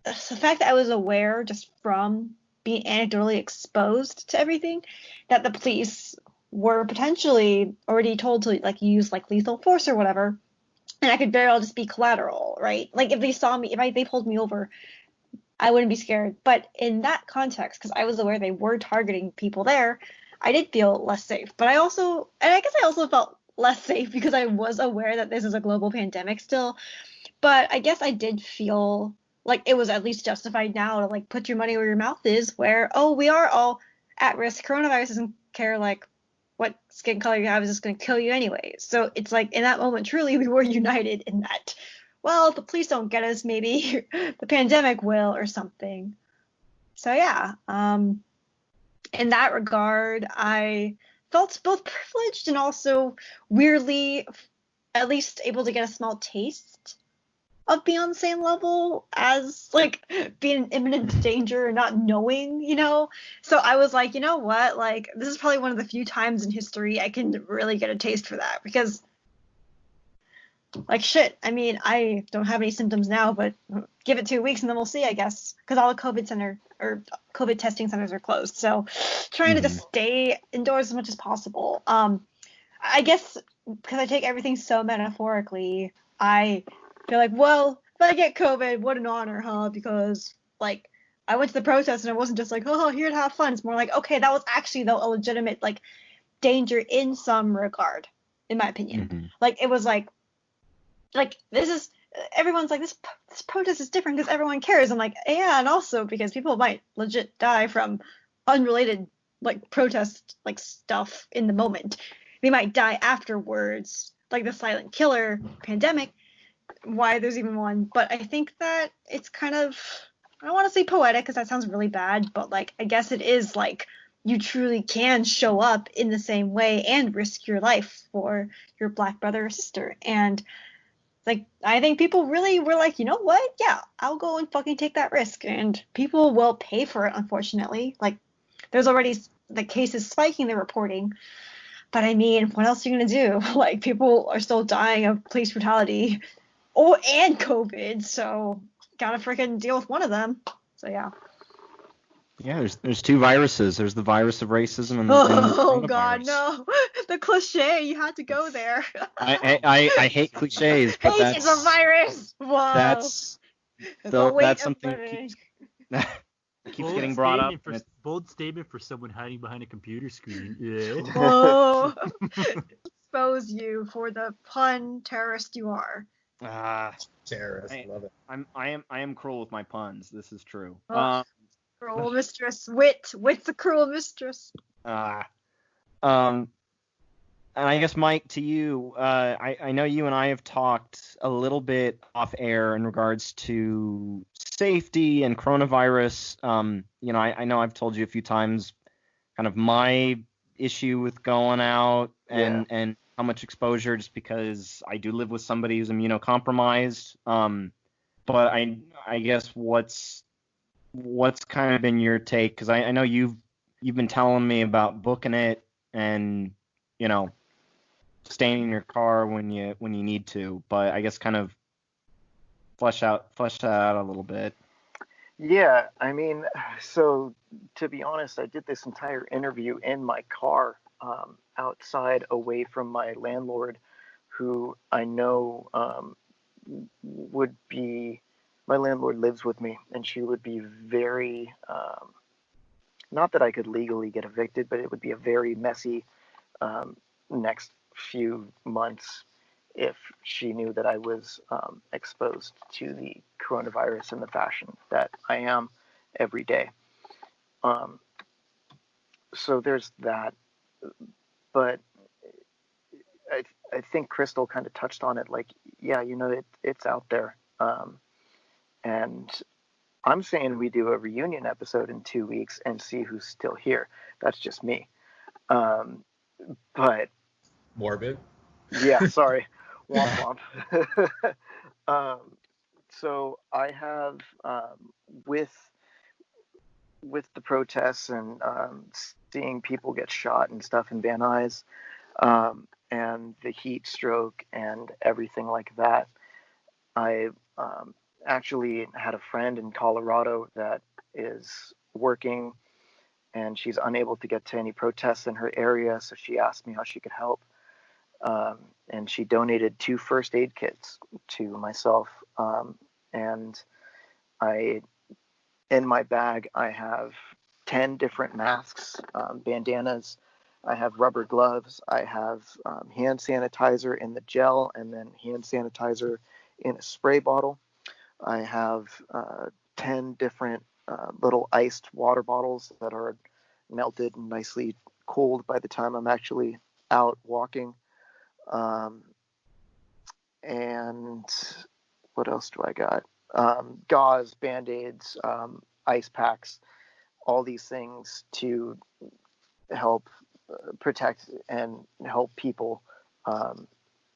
the fact that I was aware just from being anecdotally exposed to everything that the police were potentially already told to like use like lethal force or whatever. And I could very well just be collateral, right? Like if they saw me, they pulled me over, I wouldn't be scared. But in that context, because I was aware they were targeting people there, I did feel less safe. But I also felt less safe because I was aware that this is a global pandemic still. But I guess I did feel like it was at least justified now to like put your money where your mouth is, where, we are all at risk. Coronavirus doesn't care like what skin color you have, is just going to kill you anyway. So it's like in that moment, truly, we were united in that, well, if the police don't get us, maybe the pandemic will or something. So yeah, in that regard, I felt both privileged and also weirdly at least able to get a small taste of being on the same level as like being in imminent danger and not knowing, you know? So I was like, you know what? Like, this is probably one of the few times in history I can really get a taste for that because, like, shit. I mean, I don't have any symptoms now, but give it 2 weeks and then we'll see, I guess, because all the COVID testing centers are closed. So trying to just stay indoors as much as possible. I guess because I take everything so metaphorically, I feel like, well, if I get COVID, what an honor, huh? Because, like, I went to the protest and it wasn't just like, oh, here to have fun. It's more like, okay, that was actually, though, a legitimate, like, danger in some regard, in my opinion. Like, it was like, this is, everyone's like, this protest is different because everyone cares. I'm like, yeah, and also because people might legit die from unrelated, like, protest, like, stuff in the moment. They might die afterwards, like the silent killer pandemic, why there's even one. But I think that it's kind of, I don't want to say poetic because that sounds really bad, but like, I guess it is like, you truly can show up in the same way and risk your life for your black brother or sister. And like, I think people really were like, you know what? Yeah, I'll go and fucking take that risk. And people will pay for it, unfortunately. Like, there's already the cases spiking, they're reporting. But I mean, what else are you gonna do? Like, people are still dying of police brutality, and COVID, so gotta freaking deal with one of them. So yeah. Yeah, there's two viruses. There's the virus of racism and Oh the God, coronavirus. no! The cliche, you had to go there. I hate cliches, but Hate is a virus. Whoa. that's It's a weight that's of something that living. keeps getting brought up. Bold statement for someone hiding behind a computer screen. Yeah. Whoa. Expose you for the pun terrorist you are. Terrorist, love it. I am cruel with my puns. This is true. Cruel mistress, wit's a cruel mistress. And I guess, Mike, to you, I know you and I have talked a little bit off air in regards to safety and coronavirus. You know, I know I've told you a few times kind of my issue with going out and how much exposure, just because I do live with somebody who's immunocompromised. But I guess what's kind of been your take? Because I know you've been telling me about booking it and, you know, staying in your car when you need to, but I guess kind of flesh that out a little bit. Yeah, I mean, so to be honest, I did this entire interview in my car, outside, away from my landlord, who I know would be, my landlord lives with me, and she would be very, not that I could legally get evicted, but it would be a very messy next few months if she knew that I was exposed to the coronavirus in the fashion that I am every day. So there's that. But I think Crystal kind of touched on it. Like, yeah, you know, it's out there. And I'm saying we do a reunion episode in 2 weeks and see who's still here. That's just me. But Morbid. yeah, sorry. Womp womp. So I have, with the protests and seeing people get shot and stuff in Van Nuys, and the heat stroke and everything like that, I actually had a friend in Colorado that is working, and she's unable to get to any protests in her area, so she asked me how she could help. And she donated 2 first aid kits to myself. And in my bag, I have 10 different masks, bandanas. I have rubber gloves. I have hand sanitizer in the gel, and then hand sanitizer in a spray bottle. I have 10 different little iced water bottles that are melted and nicely cooled by the time I'm actually out walking. And what else do I got? Gauze, Band-Aids, ice packs, all these things to help protect and help people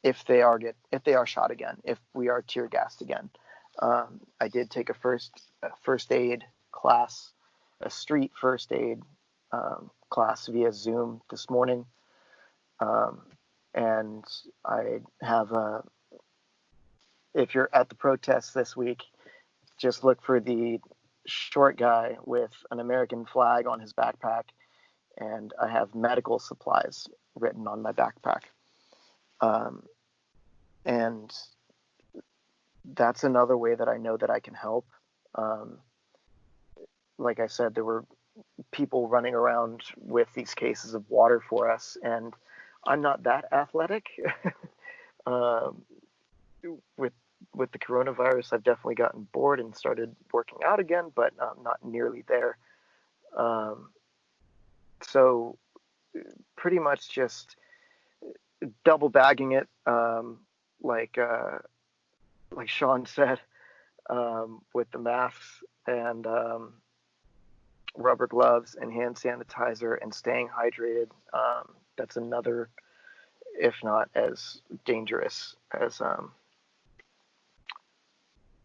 if they are shot again, if we are tear gassed again. I did take a first aid class, a street first aid class via Zoom this morning, and I have if you're at the protests this week, just look for the short guy with an American flag on his backpack, and I have medical supplies written on my backpack. And that's another way that I know that I can help. Like I said, there were people running around with these cases of water for us, and I'm not that athletic. With the coronavirus, I've definitely gotten bored and started working out again, but not nearly there. So pretty much just double bagging it, like Sean said, with the masks and rubber gloves and hand sanitizer and staying hydrated. That's another, if not as dangerous as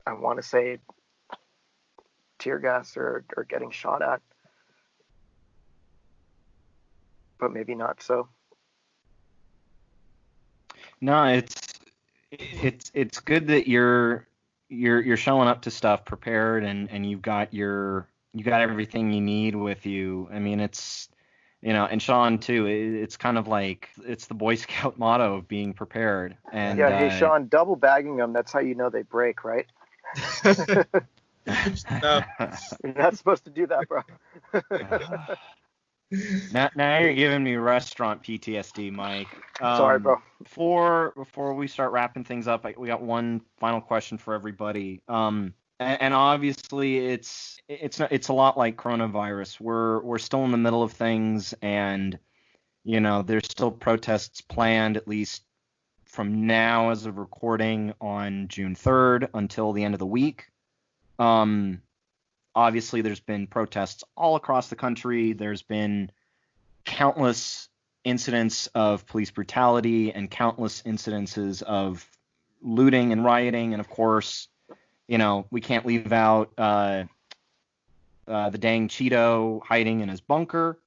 I want to say tear gas or getting shot at, but maybe not so. No, it's good that you're showing up to stuff prepared and you got everything you need with you. I mean, it's, and Sean too, it's kind of like it's the Boy Scout motto of being prepared. And yeah, hey Sean, double bagging them, that's how you know they break, right? No. You're not supposed to do that, bro. Now you're giving me restaurant PTSD, Mike. Sorry, bro. Before we start wrapping things up, we got one final question for everybody. And obviously it's a lot like coronavirus. We're still in the middle of things, and there's still protests planned, at least from now as of recording, on June 3rd until the end of the week. Obviously, there's been protests all across the country. There's been countless incidents of police brutality and countless incidences of looting and rioting. And of course, we can't leave out the dang Cheeto hiding in his bunker.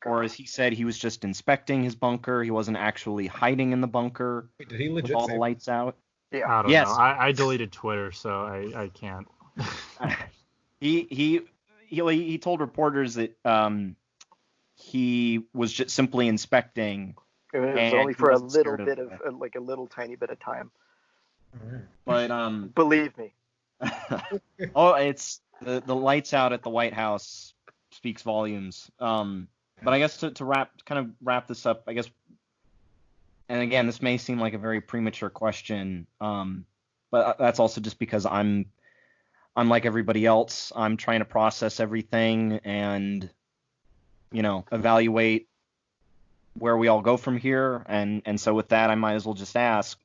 Or as he said, he was just inspecting his bunker. He wasn't actually hiding in the bunker. Wait, did he legit with all say the lights out. Yeah. I don't Yes. know. I deleted Twitter, so I can't. He told reporters that he was just simply inspecting. It was and only he for a wasn't little scared bit of like a little tiny bit of time. But Believe me. it's the lights out at the White House speaks volumes. But I guess to wrap this up, I guess, and again, this may seem like a very premature question, but that's also just because I'm like everybody else. I'm trying to process everything and, evaluate where we all go from here. And so with that, I might as well just ask,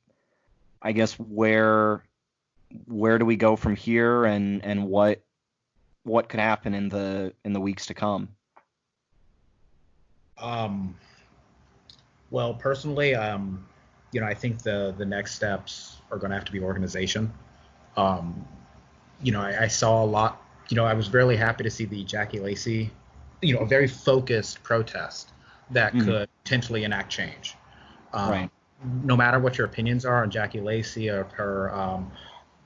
I guess, where do we go from here, and what could happen in the weeks to come? Well, personally, I think the next steps are going to have to be organization. I saw a lot. I was really happy to see the Jackie Lacey, a very focused protest that could potentially enact change. Right. No matter what your opinions are on Jackie Lacey or her,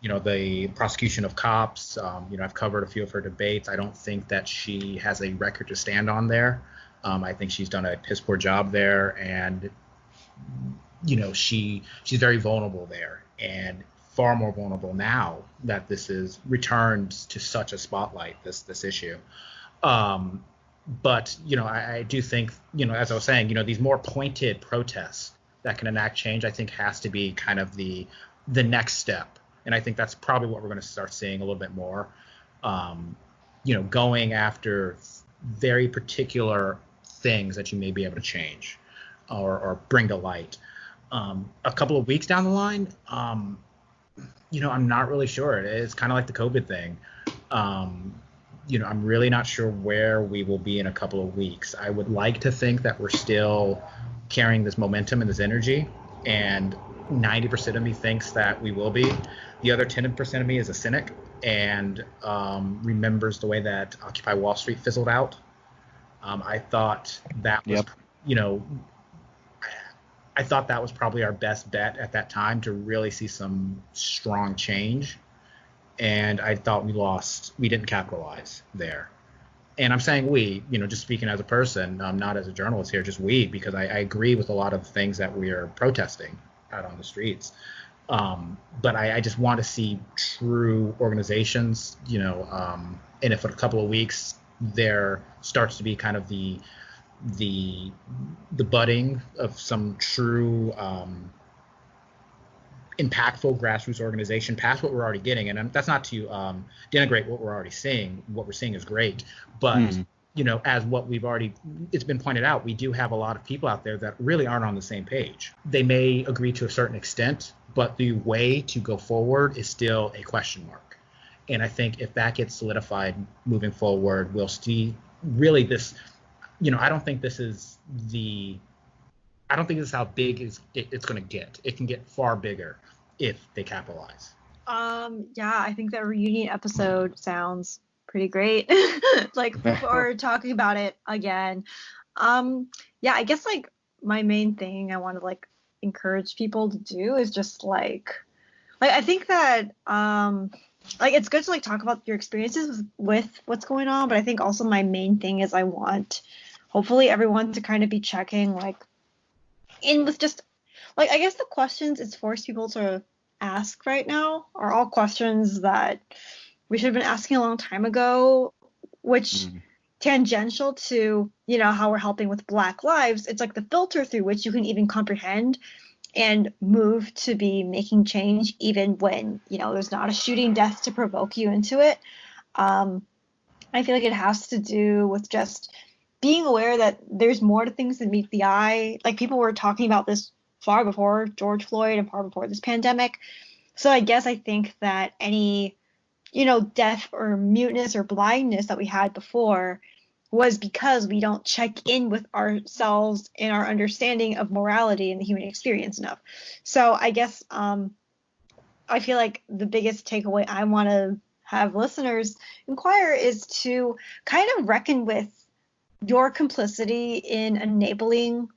the prosecution of cops. I've covered a few of her debates. I don't think that she has a record to stand on there. I think she's done a piss poor job there, and she's very vulnerable there, and far more vulnerable now that this is returned to such a spotlight, this issue. But I do think, as I was saying, these more pointed protests that can enact change, I think has to be kind of the next step, and I think that's probably what we're going to start seeing a little bit more. Going after very particular things that you may be able to change or bring to light. A couple of weeks down the line, I'm not really sure. It's kind of like the COVID thing. I'm really not sure where we will be in a couple of weeks. I would like to think that we're still carrying this momentum and this energy, and 90% of me thinks that we will be. The other 10% of me is a cynic and remembers the way that Occupy Wall Street fizzled out. I thought that was, I thought that was probably our best bet at that time to really see some strong change. And I thought we didn't capitalize there. And I'm saying we, just speaking as a person, not as a journalist here, just we, because I agree with a lot of things that we are protesting out on the streets. But I just want to see true organizations, and if in a couple of weeks there starts to be kind of the budding of some true impactful grassroots organization past what we're already getting. And that's not to denigrate what we're already seeing. What we're seeing is great. But, as what it's been pointed out, we do have a lot of people out there that really aren't on the same page. They may agree to a certain extent, but the way to go forward is still a question mark. And I think if that gets solidified moving forward, we'll see really this, I don't think this is how big it's going to get. It can get far bigger if they capitalize. I think that reunion episode sounds pretty great. Like before talking about it again. I guess like my main thing I want to like encourage people to do is just like I think that like it's good to like talk about your experiences with what's going on, but I think also my main thing is I want hopefully everyone to kind of be checking like in with just like I guess the questions it's forced people to ask right now are all questions that we should have been asking a long time ago, which tangential to how we're helping with Black lives. It's like the filter through which you can even comprehend and move to be making change even when there's not a shooting death to provoke you into it. I feel like it has to do with just being aware that there's more to things than meet the eye. Like people were talking about this far before George Floyd and far before this pandemic. So I guess I think that any, deaf or muteness or blindness that we had before was because we don't check in with ourselves and our understanding of morality and the human experience enough. So I guess I feel like the biggest takeaway I want to have listeners inquire is to kind of reckon with your complicity in enabling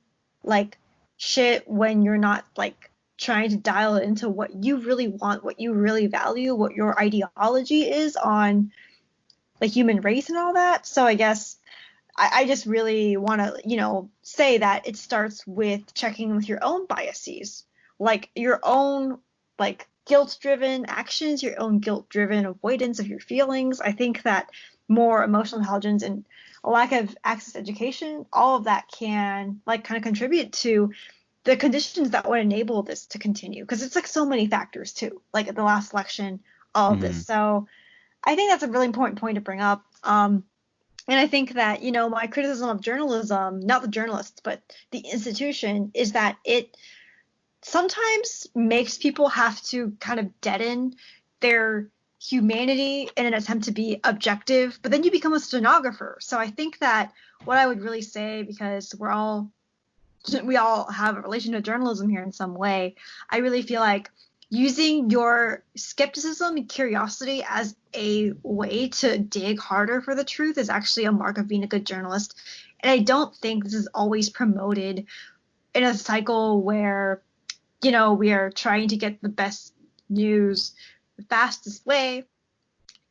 like shit when you're not like trying to dial it into what you really want, what you really value, what your ideology is on the human race and all that. So I guess I just really want to, say that it starts with checking with your own biases, like your own like guilt-driven actions, your own guilt-driven avoidance of your feelings. I think that more emotional intelligence and a lack of access to education, all of that can like kind of contribute to the conditions that would enable this to continue, because it's like so many factors too, like at the last election, all of this. So I think that's a really important point to bring up. And I think that, my criticism of journalism, not the journalists, but the institution, is that it sometimes makes people have to kind of deaden their humanity in an attempt to be objective, but then you become a stenographer. So I think that what I would really say, because we all have a relation to journalism here in some way, I really feel like using your skepticism and curiosity as a way to dig harder for the truth is actually a mark of being a good journalist. And I don't think this is always promoted in a cycle where, we are trying to get the best news the fastest way.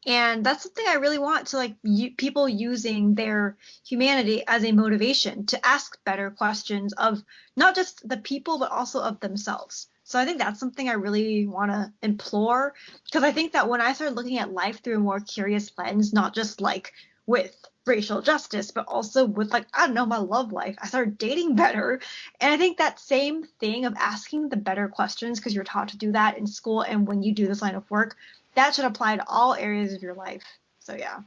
And that's something I really want to like people using their humanity as a motivation to ask better questions of not just the people, but also of themselves. So I think that's something I really want to implore, because I think that when I started looking at life through a more curious lens, not just like with racial justice, but also with like, I don't know, my love life, I started dating better. And I think that same thing of asking the better questions, because you're taught to do that in school and when you do this line of work, that should apply to all areas of your life. So yeah.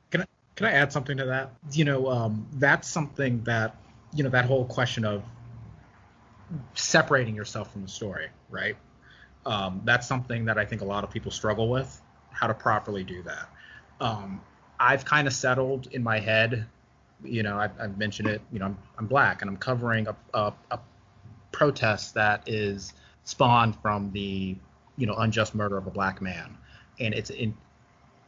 Can I add something to that? That's something that, that whole question of separating yourself from the story, right? That's something that I think a lot of people struggle with, how to properly do that. I've kind of settled in my head, I've mentioned it, I'm Black and I'm covering a protest that is spawned from the unjust murder of a black man, and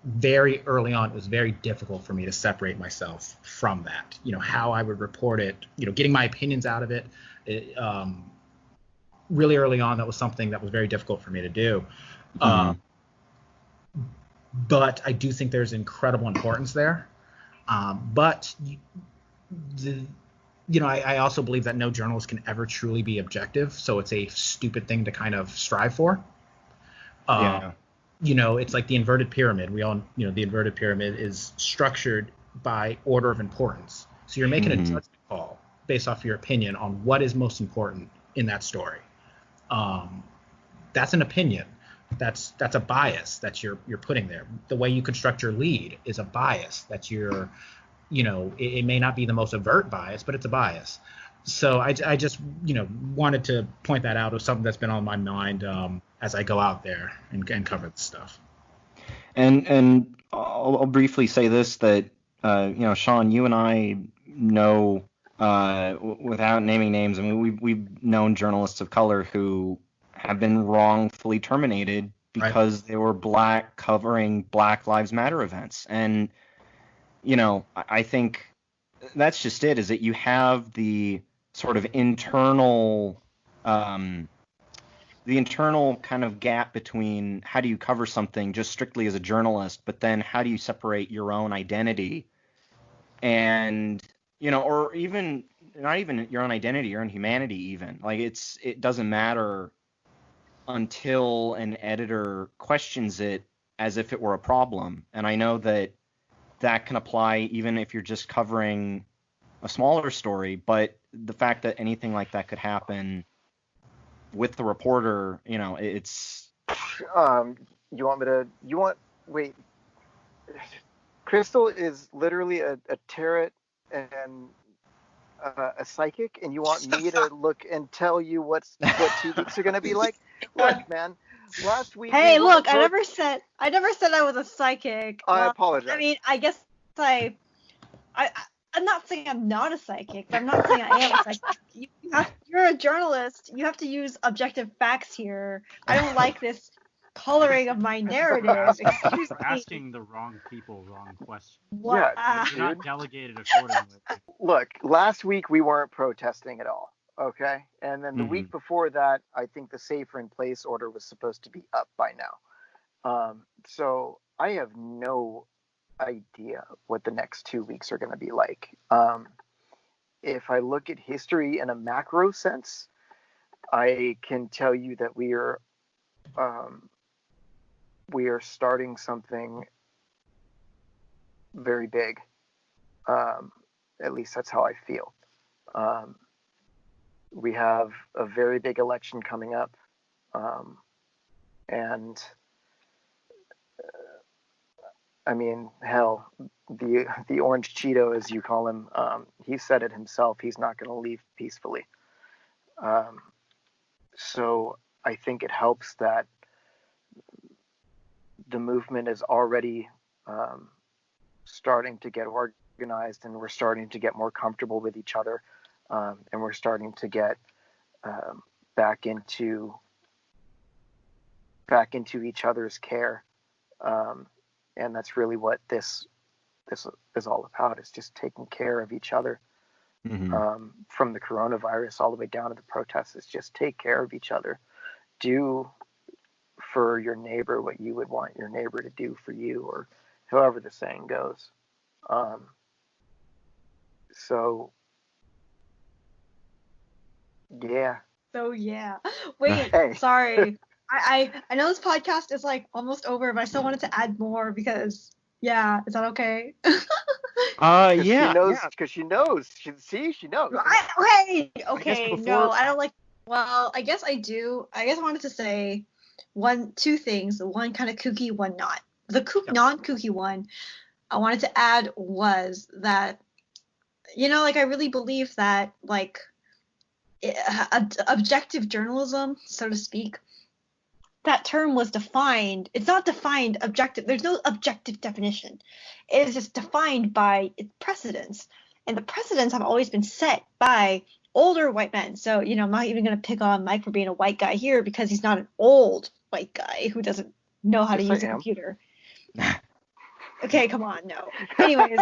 very early on, it was very difficult for me to separate myself from that. How I would report it, getting my opinions out of it. Really early on, that was something that was very difficult for me to do. But I do think there's incredible importance there. But I also believe that no journalist can ever truly be objective. So it's a stupid thing to kind of strive for. It's like the inverted pyramid. We all, the inverted pyramid is structured by order of importance. So you're making a judgment call based off your opinion on what is most important in that story. That's an opinion. That's a bias that you're putting there. The way you construct your lead is a bias that you're, it may not be the most overt bias, but it's a bias. So I just, wanted to point that out as something that's been on my mind as I go out there and cover this stuff. And I'll briefly say this, that, Sean, you and I know, without naming names, I mean, we've known journalists of color who have been wrongfully terminated because they were black, covering Black Lives Matter events. And, I think that's just it, is that you have the sort of internal kind of gap between how do you cover something just strictly as a journalist, but then how do you separate your own identity and, or even not even your own identity, your own humanity even. Like it doesn't matter until an editor questions it as if it were a problem. And I know that can apply even if you're just covering a smaller story, but the fact that anything like that could happen with the reporter, it's wait, Crystal is literally a tarot and a psychic, and you want me to look and tell you what 2 weeks are going to be like? Look, man, last week. Hey, look, I never said I was a psychic. I apologize. I mean, I guess I'm not saying I'm not a psychic, but I'm not saying I am a psychic. You're a journalist. You have to use objective facts here. I don't like this coloring of my narrative. Excuse me. Asking the wrong people wrong questions. What? Yeah, you're not delegated accordingly. Look, last week we weren't protesting at all, okay? And then the week before that, I think the safer in place order was supposed to be up by now. So I have no idea what the next 2 weeks are going to be like. If I look at history in a macro sense, I can tell you that we are starting something very big. At least that's how I feel. We have a very big election coming up, and I mean, hell, the orange Cheeto, as you call him, he said it himself. He's not going to leave peacefully. So I think it helps that the movement is already starting to get organized, and we're starting to get more comfortable with each other, and we're starting to get back into each other's care. And that's really what this is all about, is just taking care of each other. From the coronavirus all the way down to the protests, is just take care of each other. Do for your neighbor what you would want your neighbor to do for you, or however the saying goes. So yeah. Wait, hey. Sorry. I know this podcast is like almost over, but I still wanted to add more because, yeah, is that okay? Yeah. Because she knows. She knows. Okay, no, I don't like. Well, I guess I do. I guess I wanted to say two things. One kind of kooky, one not. The non-kooky one I wanted to add was that, I really believe that, objective journalism, so to speak, that term was defined. It's not defined objective. There's no objective definition. It is just defined by its precedents. And the precedents have always been set by older white men. So, I'm not even going to pick on Mike for being a white guy here because he's not an old white guy who doesn't know how to Yes, use I a am. computer. Okay, come on, no. Anyways,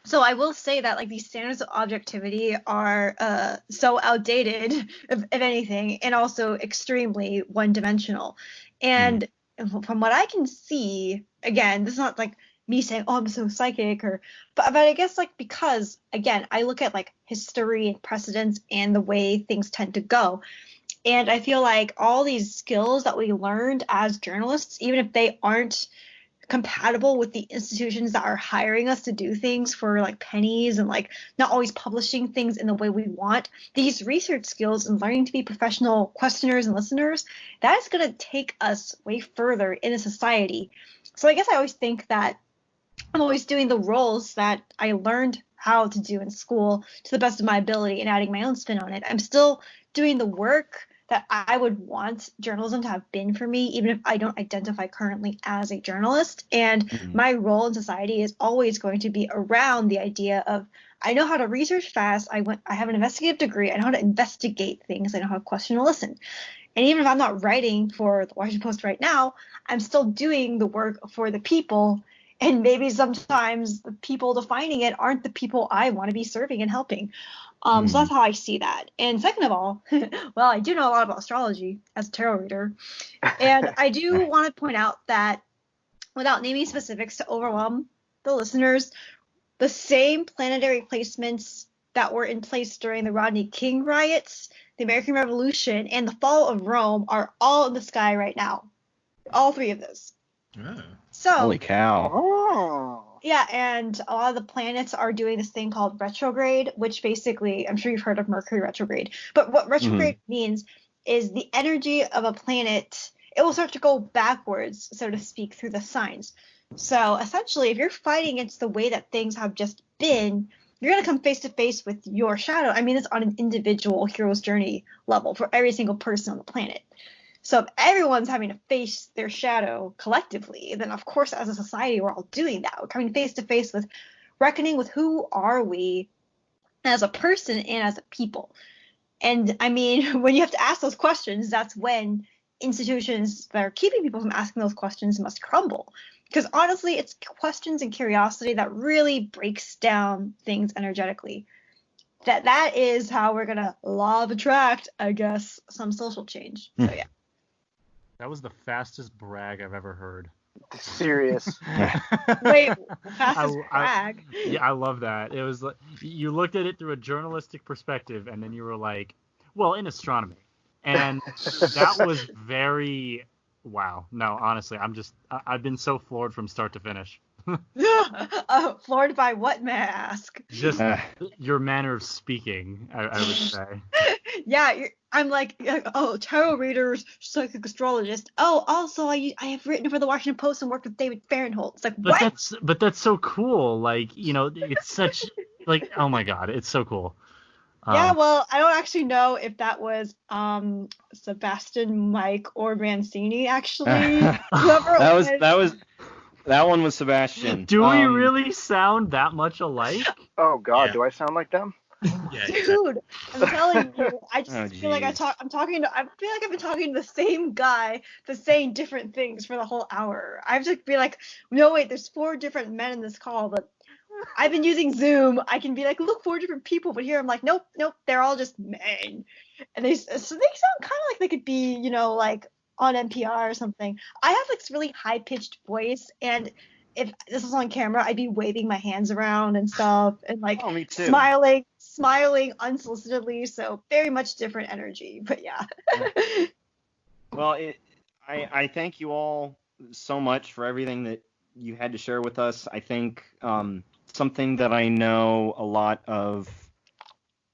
so I will say that like these standards of objectivity are so outdated, if anything, and also extremely one-dimensional. And from what I can see, again, this is not like me saying, "Oh, I'm so psychic," but I guess like because again, I look at like history and precedents and the way things tend to go, and I feel like all these skills that we learned as journalists, even if they aren't compatible with the institutions that are hiring us to do things for like pennies and like not always publishing things in the way we want, these research skills and learning to be professional questioners and listeners, that is going to take us way further in a society. So I guess I always think that I'm always doing the roles that I learned how to do in school to the best of my ability and adding my own spin on it. I'm still doing the work that I would want journalism to have been for me, even if I don't identify currently as a journalist. And my role in society is always going to be around the idea of I know how to research fast. I have an investigative degree. I know how to investigate things. I know how to question and listen. And even if I'm not writing for the Washington Post right now, I'm still doing the work for the people. And maybe sometimes the people defining it aren't the people I want to be serving and helping. So that's how I see that. And second of all, well, I do know a lot about astrology as a tarot reader. And I do want to point out that without naming specifics to overwhelm the listeners, the same planetary placements that were in place during the Rodney King riots, the American Revolution, and the fall of Rome are all in the sky right now. All three of those. Oh. So, holy cow. Oh. Yeah, and a lot of the planets are doing this thing called retrograde, which basically, I'm sure you've heard of Mercury retrograde. But what retrograde means is the energy of a planet, it will start to go backwards, so to speak, through the signs. So essentially, if you're fighting against the way that things have just been, you're going to come face to face with your shadow. I mean, it's on an individual hero's journey level for every single person on the planet. So if everyone's having to face their shadow collectively, then of course as a society we're all doing that. We're coming face to face with reckoning with who are we as a person and as a people. And I mean, when you have to ask those questions, that's when institutions that are keeping people from asking those questions must crumble. Because honestly, it's questions and curiosity that really breaks down things energetically. That is how we're going to law of attract, I guess, some social change. So yeah. That was the fastest brag I've ever heard. Serious. Wait, fastest brag? I love that. It was like you looked at it through a journalistic perspective, and then you were like, "Well, in astronomy," and that was very wow. No, honestly, I've been so floored from start to finish. Floored by what, may I ask? Just your manner of speaking, I would say. Yeah, I'm like, oh, tarot readers, psychic astrologist. Oh, also, I have written for the Washington Post and worked with David Fairnhold. It's like, but that's so cool. Like, it's such like, oh my God, it's so cool. Yeah, well, I don't actually know if that was Sebastian, Mike, or Mancini. Actually, that one was Sebastian. Do we really sound that much alike? Oh God, Yeah. do I sound like them? Yeah, Dude, I'm telling you, I just feel like I feel like I've been talking to the same guy, but saying different things for the whole hour. I have to be like, no, wait, there's 4 different men in this call, but I've been using Zoom. I can be like, look, 4 different people, but here I'm like, nope, they're all just men, and they sound kind of like they could be, like on NPR or something. I have like this really high pitched voice, and if this was on camera, I'd be waving my hands around and stuff, and like me too. smiling unsolicitedly. So very much different energy, but yeah. Well, I thank you all so much for everything that you had to share with us. I think something that I know a lot of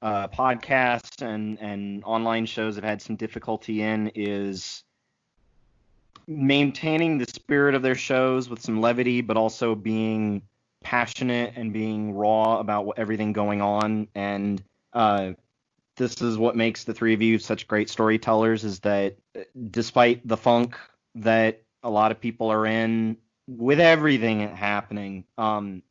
podcasts and online shows have had some difficulty in is maintaining the spirit of their shows with some levity, but also being passionate and being raw about everything going on. And this is what makes the three of you such great storytellers, is that despite the funk that a lot of people are in with everything happening,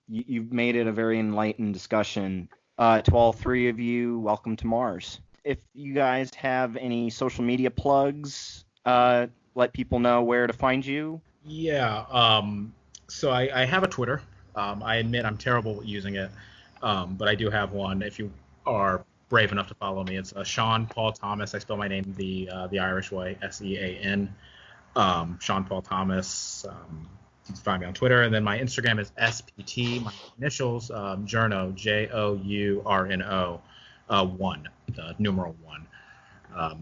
you've made it a very enlightened discussion To all three of you, welcome to Mars. If you guys have any social media plugs, let people know where to find you. Yeah. So I have a Twitter. I admit I'm terrible at using it, but I do have one. If you are brave enough to follow me, it's Sean Paul Thomas. I spell my name the Irish way, Sean. Sean Paul Thomas. You can find me on Twitter, and then my Instagram is SPT. My initials, Journo, Journo, 1, the numeral 1.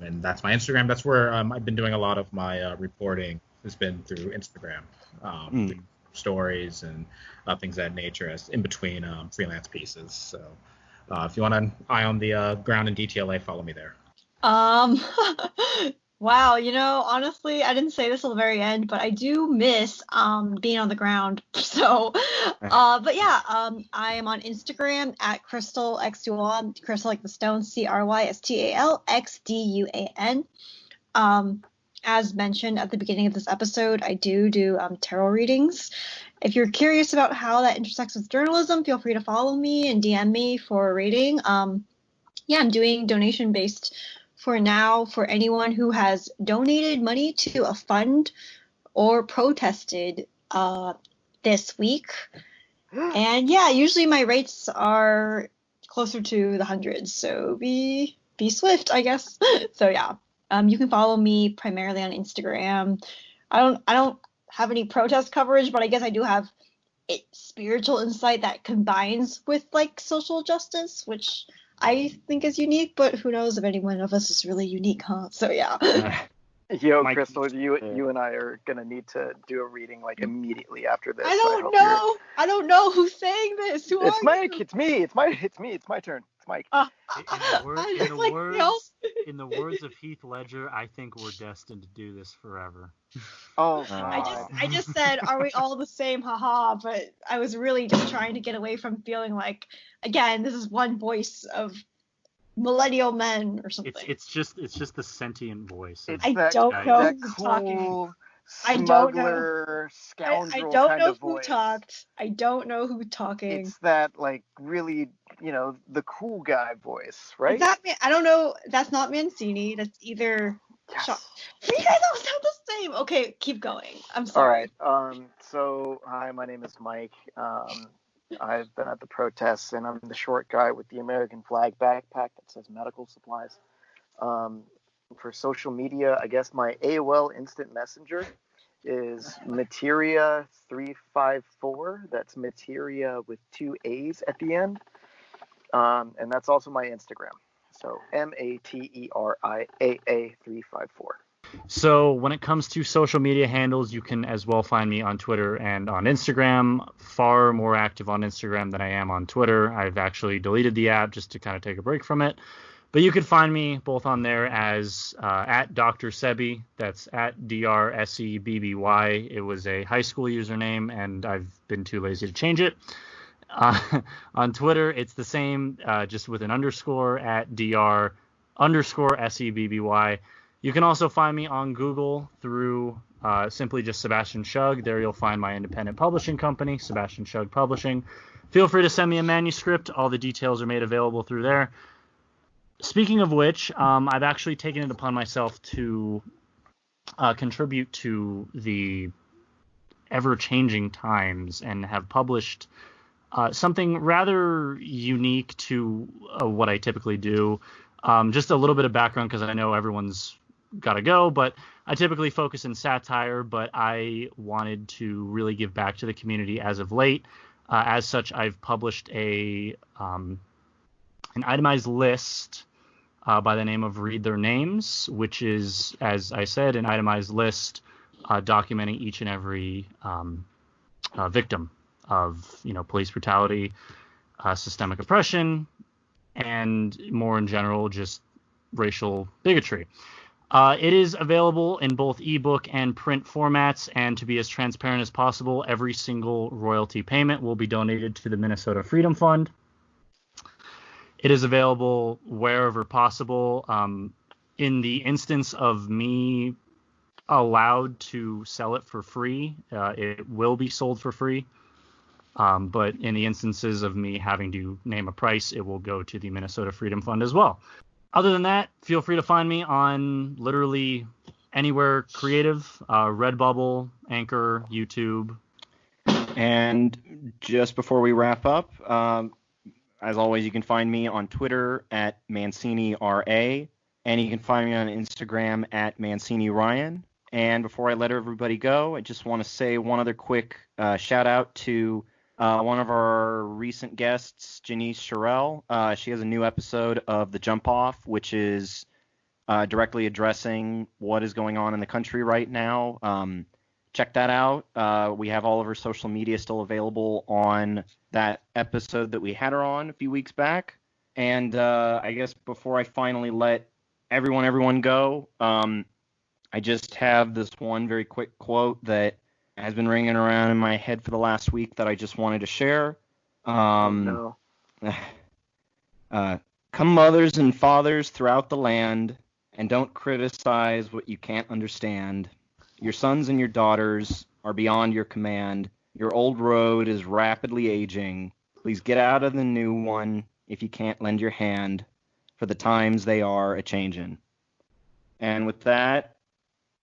And that's my Instagram. That's where I've been doing a lot of my reporting. Has been through Instagram, stories and things of that nature, as in between freelance pieces. So if you want an eye on the ground in DTLA, follow me there. Wow, honestly, I didn't say this till the very end, but I do miss being on the ground. So, but yeah, I am on Instagram at Crystal X Duan, Crystal like the stone, CrystalXDuan. As mentioned at the beginning of this episode, I do tarot readings. If you're curious about how that intersects with journalism, feel free to follow me and DM me for a reading. Yeah, I'm doing donation-based for now for anyone who has donated money to a fund or protested this week. And yeah, usually my rates are closer to the hundreds, so be swift, I guess. So yeah, you can follow me primarily on Instagram. I don't have any protest coverage, but I guess I do have spiritual insight that combines with like social justice, which I think is unique, but who knows if any one of us is really unique, huh? So yeah. Yo, Mike, Crystal, you and I are gonna need to do a reading like immediately after this. I don't know who's saying this. Who It's are Mike. you? It's me. It's my turn. It's Mike. In the words of Heath Ledger, I think we're destined to do this forever. Oh God. I just said, are we all the same? Haha. But I was really just trying to get away from feeling like, again, this is one voice of millennial men or something. It's just the sentient voice. I don't know who's talking. Smuggler, scoundrel I don't kind know of who voice. talked. I don't know who's talking. It's that like really, the cool guy voice, right? Is that I don't know. That's not Mancini. That's either. Yes. You guys all sound the same. Okay, keep going. I'm sorry. All right. So hi, my name is Mike. I've been at the protests, and I'm the short guy with the American flag backpack that says medical supplies. For social media, I guess my AOL Instant Messenger is Materia354. That's Materia with 2 A's at the end. And that's also my Instagram. So MATERIAA354. So when it comes to social media handles, you can as well find me on Twitter and on Instagram. Far more active on Instagram than I am on Twitter. I've actually deleted the app just to kind of take a break from it. But you could find me both on there as at Dr. Sebi. That's at DRSEBBY. It was a high school username, and I've been too lazy to change it. On Twitter, it's the same, just with an underscore at DR_SEBBY. You can also find me on Google through simply just Sebastian Shug. There you'll find my independent publishing company, Sebastian Shug Publishing. Feel free to send me a manuscript. All the details are made available through there. Speaking of which, I've actually taken it upon myself to contribute to the ever-changing times and have published something rather unique to what I typically do. Just a little bit of background because I know everyone's got to go, but I typically focus in satire, but I wanted to really give back to the community as of late. As such, I've published an itemized list by the name of Read Their Names, which is, as I said, an itemized list documenting each and every victim of, police brutality, systemic oppression, and more in general, just racial bigotry. It is available in both ebook and print formats, and to be as transparent as possible, every single royalty payment will be donated to the Minnesota Freedom Fund. It is available wherever possible. In the instance of me allowed to sell it for free, it will be sold for free. But in the instances of me having to name a price, it will go to the Minnesota Freedom Fund as well. Other than that, feel free to find me on literally anywhere creative, Redbubble, Anchor, YouTube. And just before we wrap up, as always, you can find me on Twitter at ManciniRA, and you can find me on Instagram at ManciniRyan. And before I let everybody go, I just want to say one other quick shout out to one of our recent guests, Janice Sherrill. She has a new episode of The Jump Off, which is directly addressing what is going on in the country right now. Check that out. We have all of her social media still available on that episode that we had her on a few weeks back. And I guess before I finally let everyone go, I just have this one very quick quote that has been ringing around in my head for the last week that I just wanted to share. No. Come mothers and fathers throughout the land, and don't criticize what you can't understand. Your sons and your daughters are beyond your command. Your old road is rapidly aging. Please get out of the new one if you can't lend your hand, for the times they are a-changin'. And with that,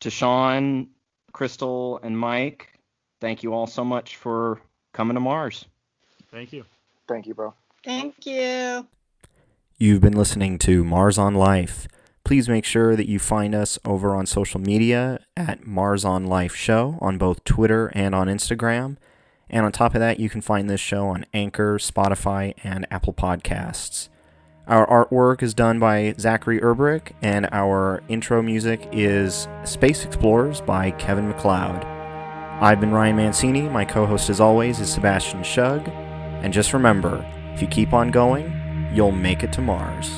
to Sean, Crystal, and Mike, thank you all so much for coming to Mars. Thank you. Thank you, bro. Thank you. You've been listening to Mars on Life. Please make sure that you find us over on social media at Mars on Life Show on both Twitter and on Instagram. And on top of that, you can find this show on Anchor, Spotify, and Apple Podcasts. Our artwork is done by Zachary Erbrick, and our intro music is Space Explorers by Kevin MacLeod. I've been Ryan Mancini. My co-host, as always, is Sebastian Shug. And just remember, if you keep on going, you'll make it to Mars.